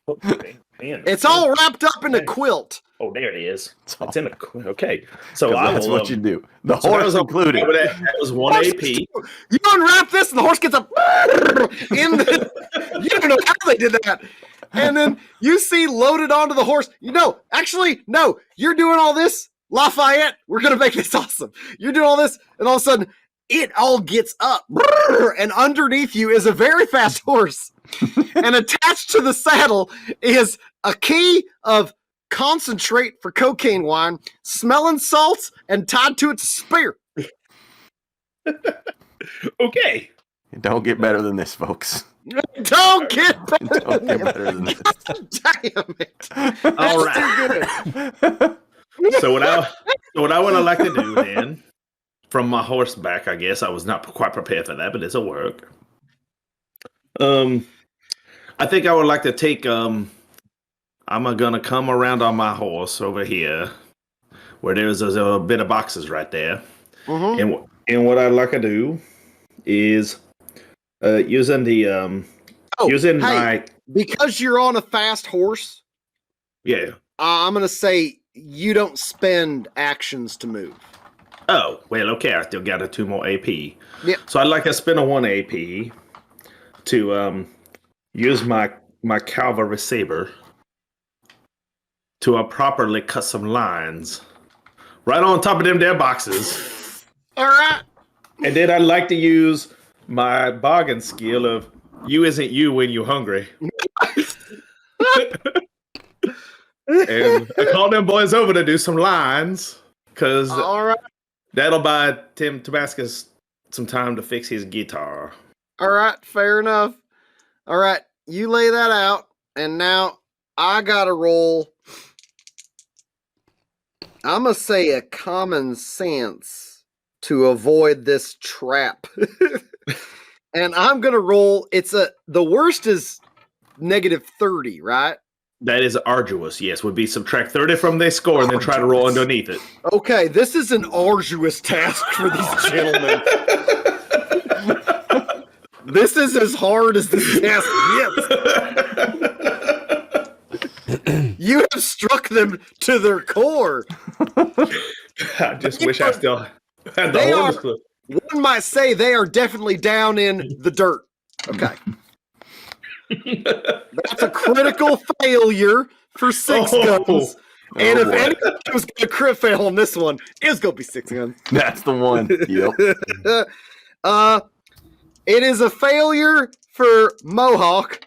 put the pen. It's all wrapped up in a quilt. Oh, there it is. It's in a okay. So 'Cause I that's will, what you do. The so that horse was included. That was 1 AP. You unwrap this and the horse gets up in the, you don't know how they did that. And then you see loaded onto the horse. Actually, you're doing all this, Lafayette. We're going to make this awesome. You're doing all this, and all of a sudden, it all gets up. And underneath you is a very fast horse. And attached to the saddle is a key of concentrate for cocaine wine, smelling salts, and tied to its spear. Okay. It don't get better than this, folks. Don't get It don't get better than this. Damn it. All That's right. too good. So what I would like to do then, from my horseback, I guess I was not quite prepared for that, but it's a work. I think I would like to take I'm gonna come around on my horse over here, where there's a bit of boxes right there, and what I'd like to do is using the because you're on a fast horse, I'm gonna say you don't spend actions to move. Oh, well, okay, I still got a 2 more AP. Yep. So I'd like to spend a 1 AP to use my cavalry saber to properly cut some lines right on top of them there boxes. All right. And then I'd like to use my bargain skill of you isn't you when you're hungry. And I call them boys over to do some lines because All right. that'll buy Tim Tabascus some time to fix his guitar. All right. Fair enough. All right. You lay that out, and now I gotta roll. I'm gonna say a common sense to avoid this trap. And I'm gonna roll. The worst is -30, right? That is arduous, yes. Would be subtract 30 from their score and then try to roll underneath it. Okay, this is an arduous task for these gentlemen. This is as hard as this task gets. You have struck them to their core. I just wish I still had the They horns are- club. One might say they are definitely down in the dirt. Okay. That's a critical failure for 6 guns. And if boy. anyone was going to crit fail on this one, it's going to be 6 guns. That's the one. Yep. It is a failure for Mohawk.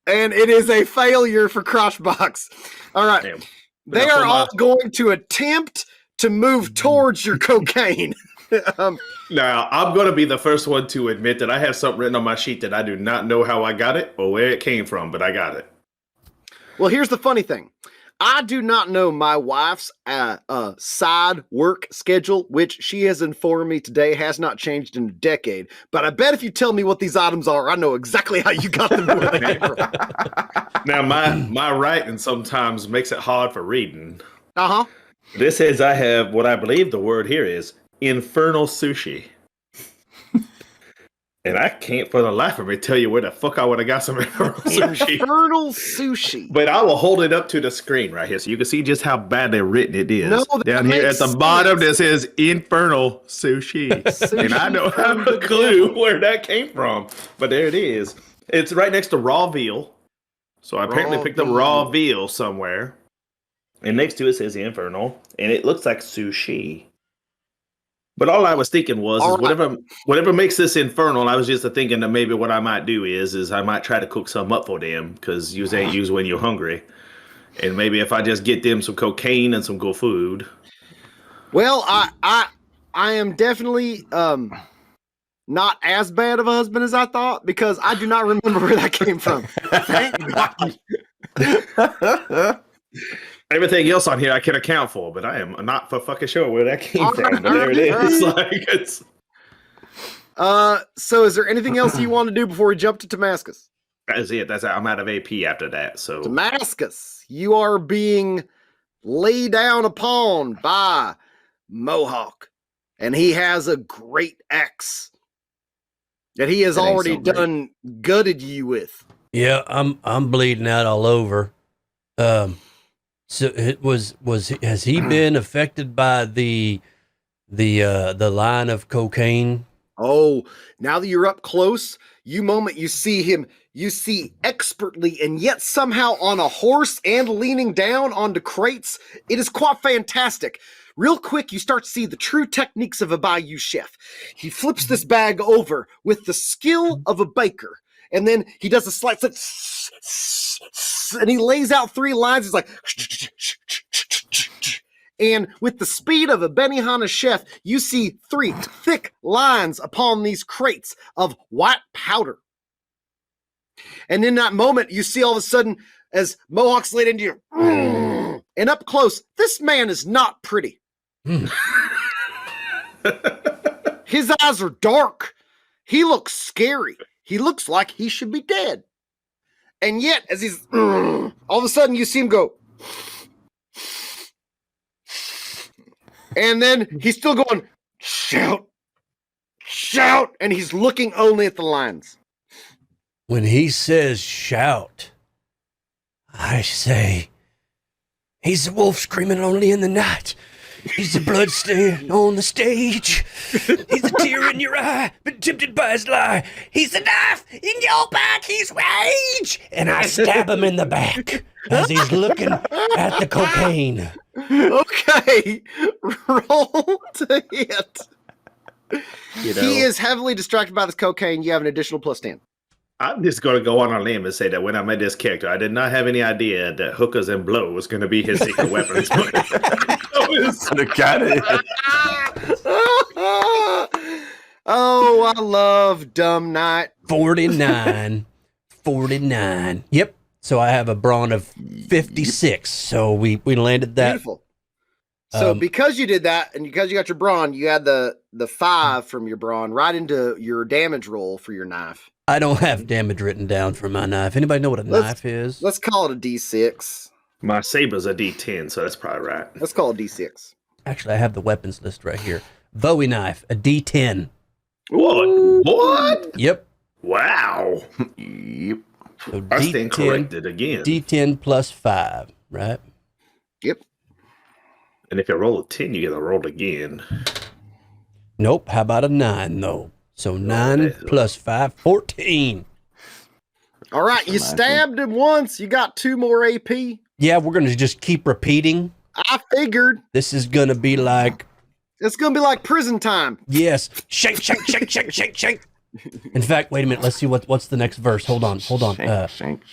And it is a failure for Crotchbox. All right. Damn. They are all going to attempt to move towards your cocaine. Now, I'm going to be the first one to admit that I have something written on my sheet that I do not know how I got it or where it came from, but I got it. Well, here's the funny thing. I do not know my wife's side work schedule, which she has informed me today has not changed in a decade. But I bet if you tell me what these items are, I know exactly how you got them where they came from. Now, my writing sometimes makes it hard for reading. Uh-huh. This says I have what I believe the word here is infernal sushi. And I can't for the life of me tell you where the fuck I would have got some infernal sushi. Infernal sushi. But I will hold it up to the screen right here so you can see just how badly written it is. No, that down here at makes the bottom sense. that says infernal sushi. And I don't have a clue where that came from. But there it is. It's right next to raw veal. So I apparently picked up raw veal somewhere. And next to it says infernal. And it looks like sushi. But all I was thinking was All is whatever makes this infernal, I was just thinking that maybe what I might do is I might try to cook some up for them because you ain't use when you're hungry. And maybe if I just get them some cocaine and some good food. Well, I am definitely not as bad of a husband as I thought because I do not remember where that came from. Thank God. Everything else on here I can account for, but I am not for fucking sure where that came from. But there it is. Like it's. So is there anything else you want to do before we jump to Damascus? That's it. I'm out of AP after that. So Damascus, you are being laid down upon by Mohawk, and he has a great axe that he has That ain't already so great. done gutted you with. Yeah, I'm bleeding out all over. So it has he been affected by the line of cocaine? Oh, now that you're up close, you see him, you see expertly and yet somehow on a horse and leaning down onto crates. It is quite fantastic. Real quick, you start to see the true techniques of a Bayou chef. He flips this bag over with the skill of a baker. And then he does a slight, and he lays out 3 lines. He's like, and with the speed of a Benihana chef, you see 3 thick lines upon these crates of white powder. And in that moment, you see all of a sudden, as Mohawk's laid into you, and up close, this man is not pretty. His eyes are dark. He looks scary. He looks like he should be dead. And yet, as he's all of a sudden, you see him go. And then he's still going, shout, shout. And he's looking only at the lines. When he says shout, I say, he's a wolf screaming only in the night. He's a bloodstain on the stage. He's a tear in your eye, been tempted by his lie. He's a knife in your back, he's rage. And I stab him in the back as he's looking at the cocaine. Okay, roll to hit. He is heavily distracted by this cocaine. You have an additional +10. I'm just going to go on a limb and say that when I made this character, I did not have any idea that hookers and blow was going to be his secret weapons. Oh, I love Dumb Night. 49. Yep. So I have a brawn of 56. So we landed that. Beautiful. So because you did that, and because you got your brawn, you had the 5 from your brawn right into your damage roll for your knife. I don't have damage written down for my knife. Anybody know what a knife is? Let's call it a D6. My saber's a D10, so that's probably right. Let's call it D6. Actually, I have the weapons list right here. Bowie knife, a D10. What? Yep. Wow. Yep. So I stand corrected again. D10 plus 5, right? Yep. And if you roll a 10, you get to roll again. Nope. How about a 9, though? So 9 that- plus 5, 14. All right, you stabbed him once. You got 2 more AP. Yeah, we're going to just keep repeating. I figured This is going to be like, it's gonna be like prison time. yes, shake, shake, shake, shake, shake, shake. In fact, wait a minute. Let's see what's the next verse. Hold on. Shank.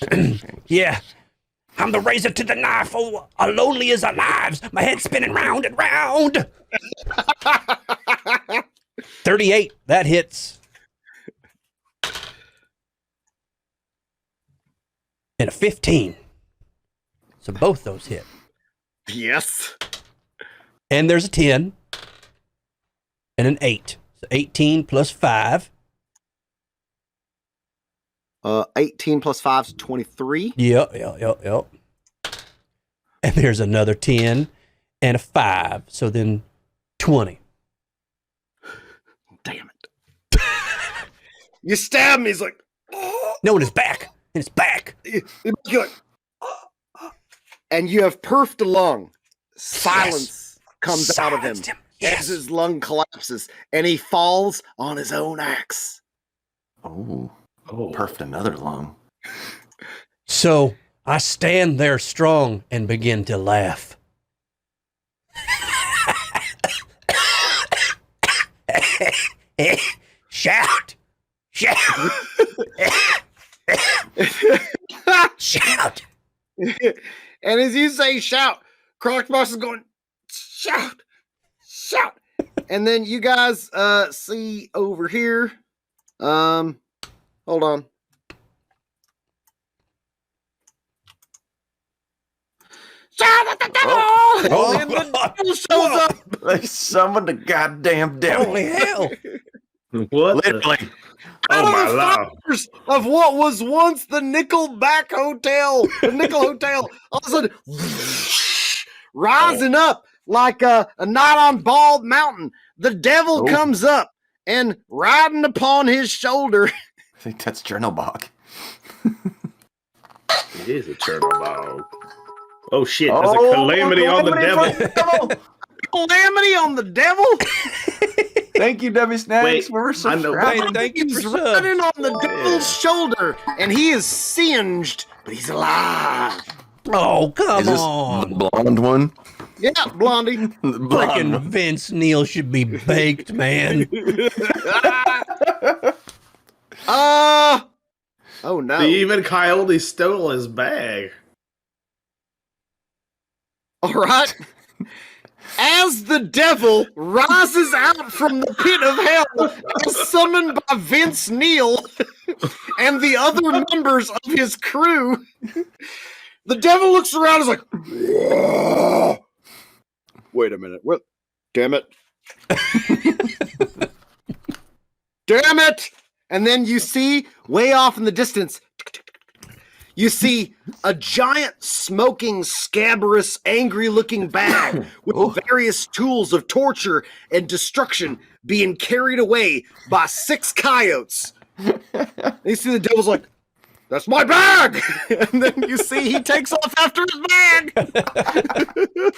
Yeah. I'm the razor to the knife. Oh, lonely as our lives. My head's spinning round and round. 38. That hits. And a 15. So both those hit. Yes. And there's a 10. And an 8. So 18 plus 5. 18 plus 5 is 23. Yep. And there's another 10 and a 5. So then 20. Damn it. You stab him, he's like, No, in his back. In his back. you're like, and you have perfed a lung. Silence comes out of him. Silenced him. As Yes. his lung collapses and he falls on his own axe. Oh, perfed another lung. So I stand there strong and begin to laugh. Shout! Shout! Shout! And as you say shout, Crocbox is going, shout, shout. And then you guys see over here. Hold on. Shout at the devil! Oh, And the devil shows up. Like summoned the goddamn devil. Holy hell! What? Literally. Oh, my Out of the lord. fires of what was once the Nickelback Hotel, the Nickel Hotel, all of a sudden rising up like a night on Bald Mountain. The devil comes up and riding upon his shoulder. I think that's Chernobog. It is a turtle dog. Oh, shit. There's a calamity on the devil. Calamity on the devil. Thank you, Debbie Snacks, Wait, for I know. subscribing. Thank you He's for riding subs. on the devil's shoulder, and he is singed, but he's alive. Oh, come Is this on! the blonde one? Yeah, Blondie. The blonde Freaking one. Vince Neil should be baked, man. Oh no. Even Coyote stole his bag. All right. As the devil rises out from the pit of hell, as summoned by Vince Neil and the other members of his crew, the devil looks around and is like, "Whoa. Wait a minute. What? Damn it. Damn it. And then you see way off in the distance, you see a giant, smoking, scabrous, angry-looking bag with various tools of torture and destruction being carried away by 6 coyotes. And you see the devil's like, "That's my bag!" And then you see he takes off after his bag.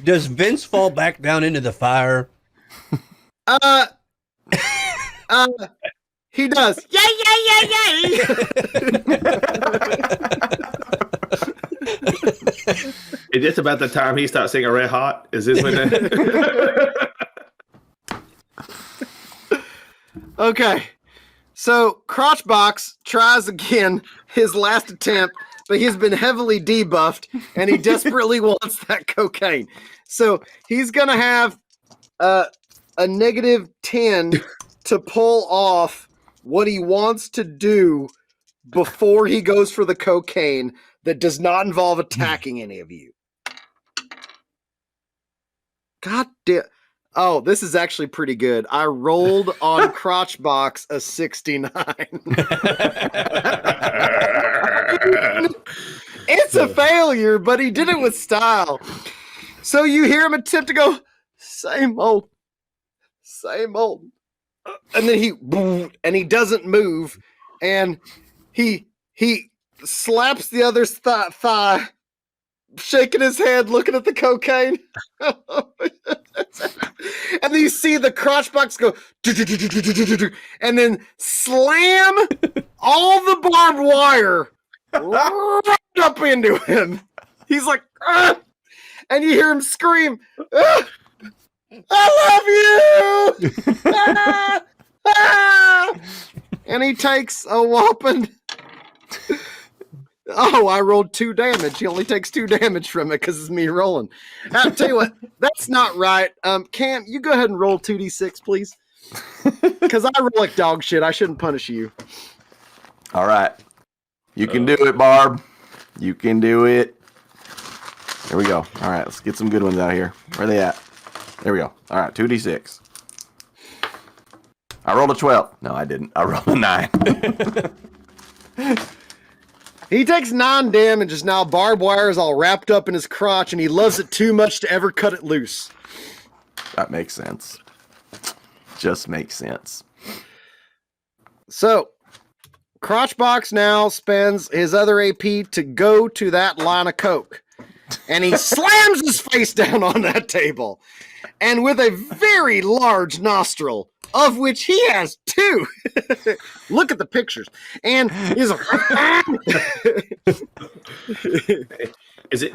Does Vince fall back down into the fire? He does. Yay, yay, yay, yay! Is this about the time he starts singing Red Hot? Is this when Okay. So Crotchbox tries again his last attempt, but he's been heavily debuffed and he desperately wants that cocaine. So he's gonna have a -10 to pull off what he wants to do before he goes for the cocaine that does not involve attacking any of you. God damn. Oh, this is actually pretty good. I rolled on Crotchbox a 69. It's a failure, but he did it with style. So you hear him attempt to go, same old, and then he doesn't move, and he slaps the other's thigh, shaking his head, looking at the cocaine. And then you see the crotch box go, and then slam all the barbed wire right up into him. He's like, ah! And you hear him scream, ah! I love you! Ah! Ah! And he takes a whopping. Oh, I rolled 2 damage. He only takes 2 damage from it because it's me rolling. I'll tell you what, that's not right. Cam, you go ahead and roll 2d6, please. Because I roll like dog shit. I shouldn't punish you. All right. You can do it, Barb. You can do it. There we go. All right, let's get some good ones out here. Where are they at? There we go. All right, 2d6. I rolled a 12. No, I didn't. I rolled a 9. He takes 9 damage, as now barbed wire is all wrapped up in his crotch, and he loves it too much to ever cut it loose. That makes sense. Just makes sense. So, Crotchbox now spends his other AP to go to that line of coke. And he slams his face down on that table. And with a very large nostril, of which he has 2. Look at the pictures. And he's like, Is it?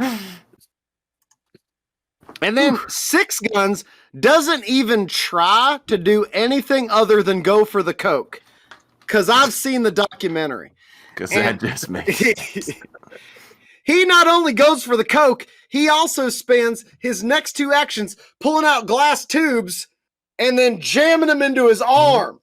and then Six Guns doesn't even try to do anything other than go for the coke. Because I've seen the documentary. Because that just makes sense. He not only goes for the coke, he also spends his next 2 actions pulling out glass tubes and then jamming them into his arm.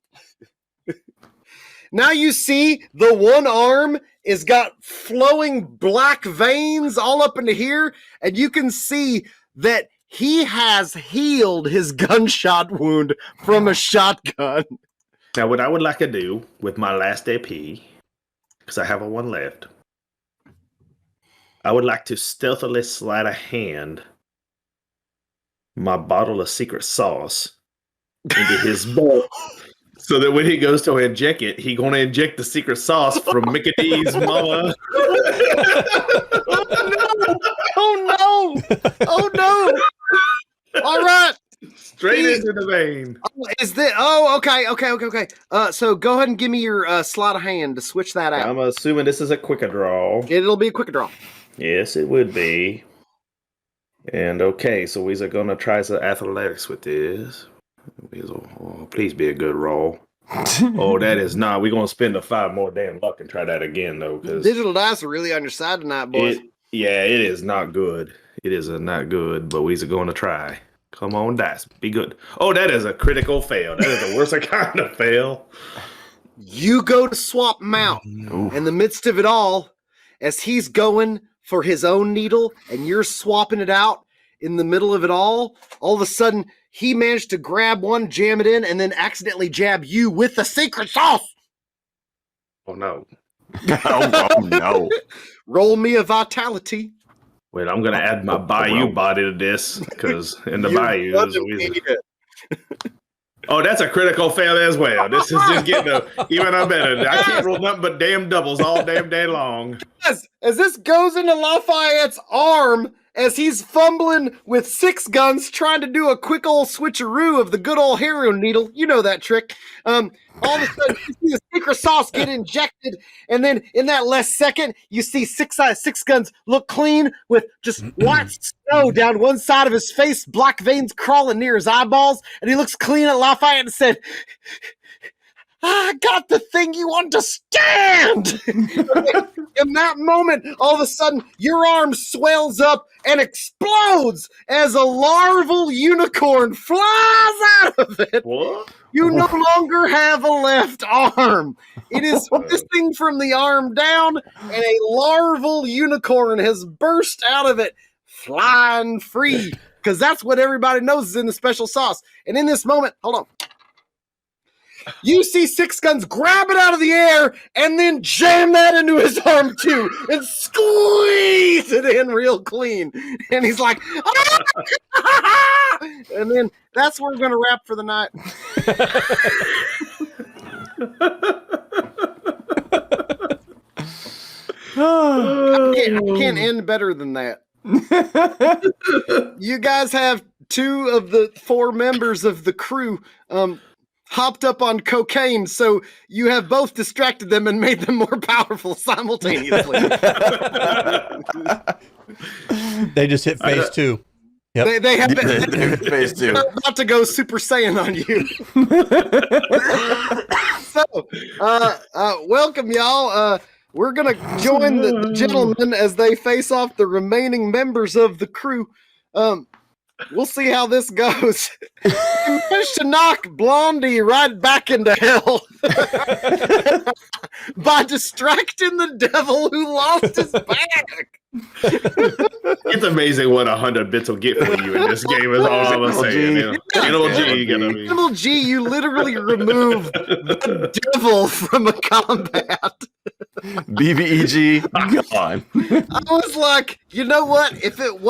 Now you see the one arm is got flowing black veins all up into here, and you can see that he has healed his gunshot wound from a shotgun. Now, what I would like to do with my last AP, because I have a 1 left, I would like to stealthily slide a hand my bottle of secret sauce into his bowl, so that when he goes to inject it, he gonna inject the secret sauce from Mickey D's mama. Oh no! Oh no! All right. Straight into the vein. Is that? Oh, okay. So go ahead and give me your sleight of hand to switch that out. I'm assuming this is a quicker draw. It'll be a quicker draw. Yes, it would be. And okay, so we're gonna try some athletics with this. Oh, please be a good roll. Oh, that is not. We're gonna spend the 5 more damn luck and try that again though, because Digital dice are really on your side tonight, boys. it is not good. It is not good, but we're gonna try. Come on, dice, be good. Oh, that is a critical fail. That is the worst kind of fail. You go to swap him out in the midst of it all, as he's going for his own needle, and you're swapping it out in the middle of it all. All of a sudden, he managed to grab one, jam it in, and then accidentally jab you with the secret sauce. Oh no. Oh no. Roll me a vitality. Wait, I'm gonna add my Bayou body to this, because in the Bayou, oh, that's a critical fail as well. This is just getting even better. I can't roll nothing but damn doubles all damn day long. As this goes into Lafayette's arm, as he's fumbling with 6 guns, trying to do a quick old switcheroo of the good old heroin needle. You know that trick. All of a sudden, you see the secret sauce get injected, and then in that last second, you see Six Guns look clean with just white snow down one side of his face, black veins crawling near his eyeballs, and he looks clean at Lafayette and said, I got the thing you understand. In that moment, all of a sudden, your arm swells up and explodes as a larval unicorn flies out of it. What? You no longer have a left arm. It is missing from the arm down, and a larval unicorn has burst out of it, flying free, because that's what everybody knows is in the special sauce. And in this moment, hold on. You see Six Guns grab it out of the air and then jam that into his arm too and squeeze it in real clean. And he's like, And then that's where we're going to wrap for the night. I can't end better than that. You guys have 2 of the 4 members of the crew hopped up on cocaine, so you have both distracted them and made them more powerful simultaneously. They just hit phase 2. Yep. They have Phase 2. they're about to go Super Saiyan on you. So, welcome, y'all. We're gonna join the gentlemen as they face off the remaining members of the crew. We'll see how this goes. You managed to knock Blondie right back into hell by distracting the devil who lost his back. It's amazing what 100 bits will get for you in this game. Is all I'm saying. You know, General G, gonna be. General G, you literally removed the devil from a combat. BBEG gone. I was like, you know what? If it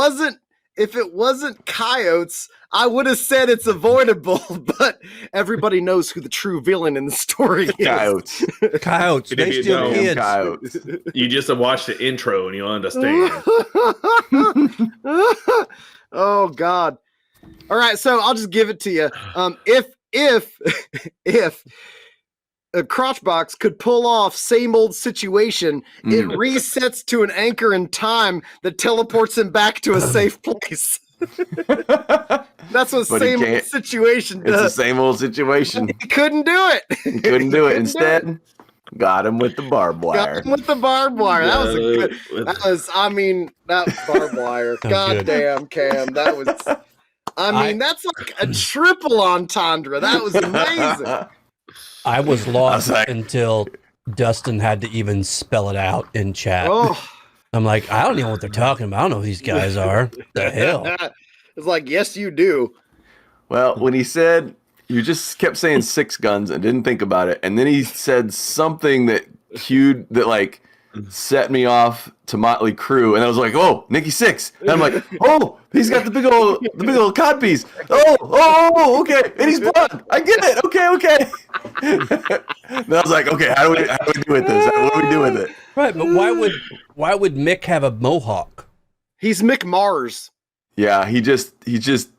wasn't coyotes, I would have said it's avoidable, but everybody knows who the true villain in the story is. Coyotes. They steal kids. Coyotes. You just watch the intro and you'll understand. Oh God. All right, so I'll just give it to you. If a Crotchbox could pull off same old situation, it resets to an anchor in time that teleports him back to a safe place. That's what But he same old can't. situation It's the does. same old situation. He couldn't do it. He couldn't do it. Couldn't Instead, got him with the barbed Got wire. him with the barbed wire. That was a good. That barbed wire. God good. damn, Cam. That was. That's like a triple entendre. That was amazing. I was lost like- until Dustin had to even spell it out in chat. Oh, I'm like, I don't know what they're talking about. I don't know who these guys are. The hell? it's like, yes, you do. Well, when he said, you just kept saying 6 guns and didn't think about it, and then he said something that set me off to Motley Crue, and I was like, "Oh, Nikki 6." And I'm like, "Oh, he's got the big old codpiece. Oh, okay, and he's blonde. I get it. Okay." And I was like, "Okay, how do we do with this? What do we do with it?" Right, but why would Mick have a mohawk? He's Mick Mars. Yeah, he just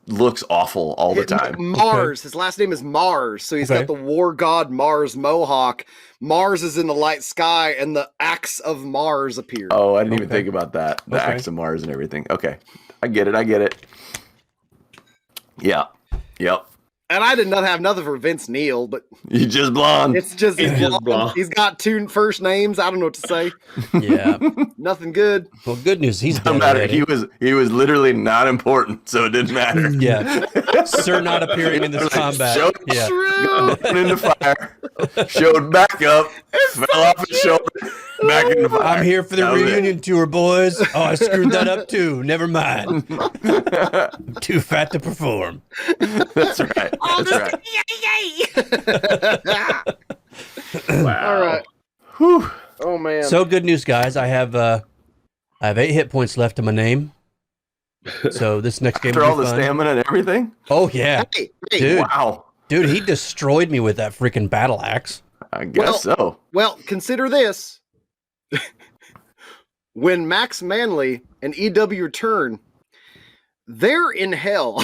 looks awful all the time. Mars. His last name is Mars, so he's Okay. got the war god Mars mohawk. Mars is in the light sky, and the axe of Mars appears. Oh, I didn't even Okay. think about that. The Okay. axe of Mars and everything. Okay, I get it. Yeah. Yep. And I did not have nothing for Vince Neil, but You just blonde. it's just He's he's just blonde. blonde. He's got 2 first names. I don't know what to say. Yeah. Nothing good. Well, good news. He's No dead matter. already. He was literally not important, so it didn't matter. Yeah. Sir not appearing in this combat. Showed Yeah. Went into fire. Showed back up. Fell off his shoulder. Back into fire. I'm here for the That was it. reunion tour, boys. Oh, I screwed that up too. Never mind. I'm too fat to perform. That's right. That's right. Wow. All right. Whew. Oh man. So good news, guys. I have 8 hit points left in my name. So this next game After will all be the fun. stamina and everything. Oh yeah, hey, dude. Wow. Dude, he destroyed me with that freaking battle axe. I guess so. well, consider this. When Max Manley and EW return, they're in hell.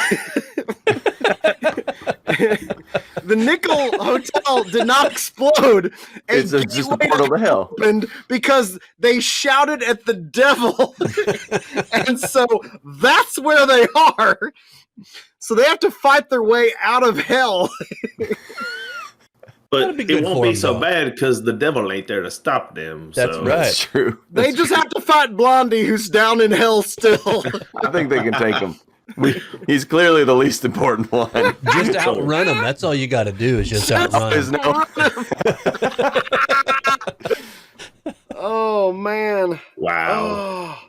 The Nickel Hotel did not explode. It's just a portal to hell. Opened because they shouted at the devil. And so that's where they are. So they have to fight their way out of hell. But That'd be good it won't for be him, so though. bad because the devil ain't there to stop them. That's so. right. That's true. They just have to fight Blondie, who's down in hell still. I think they can take him. He's clearly the least important one. Just outrun him. That's all you got to do is just outrun There's him. no. Oh man. Wow. Oh.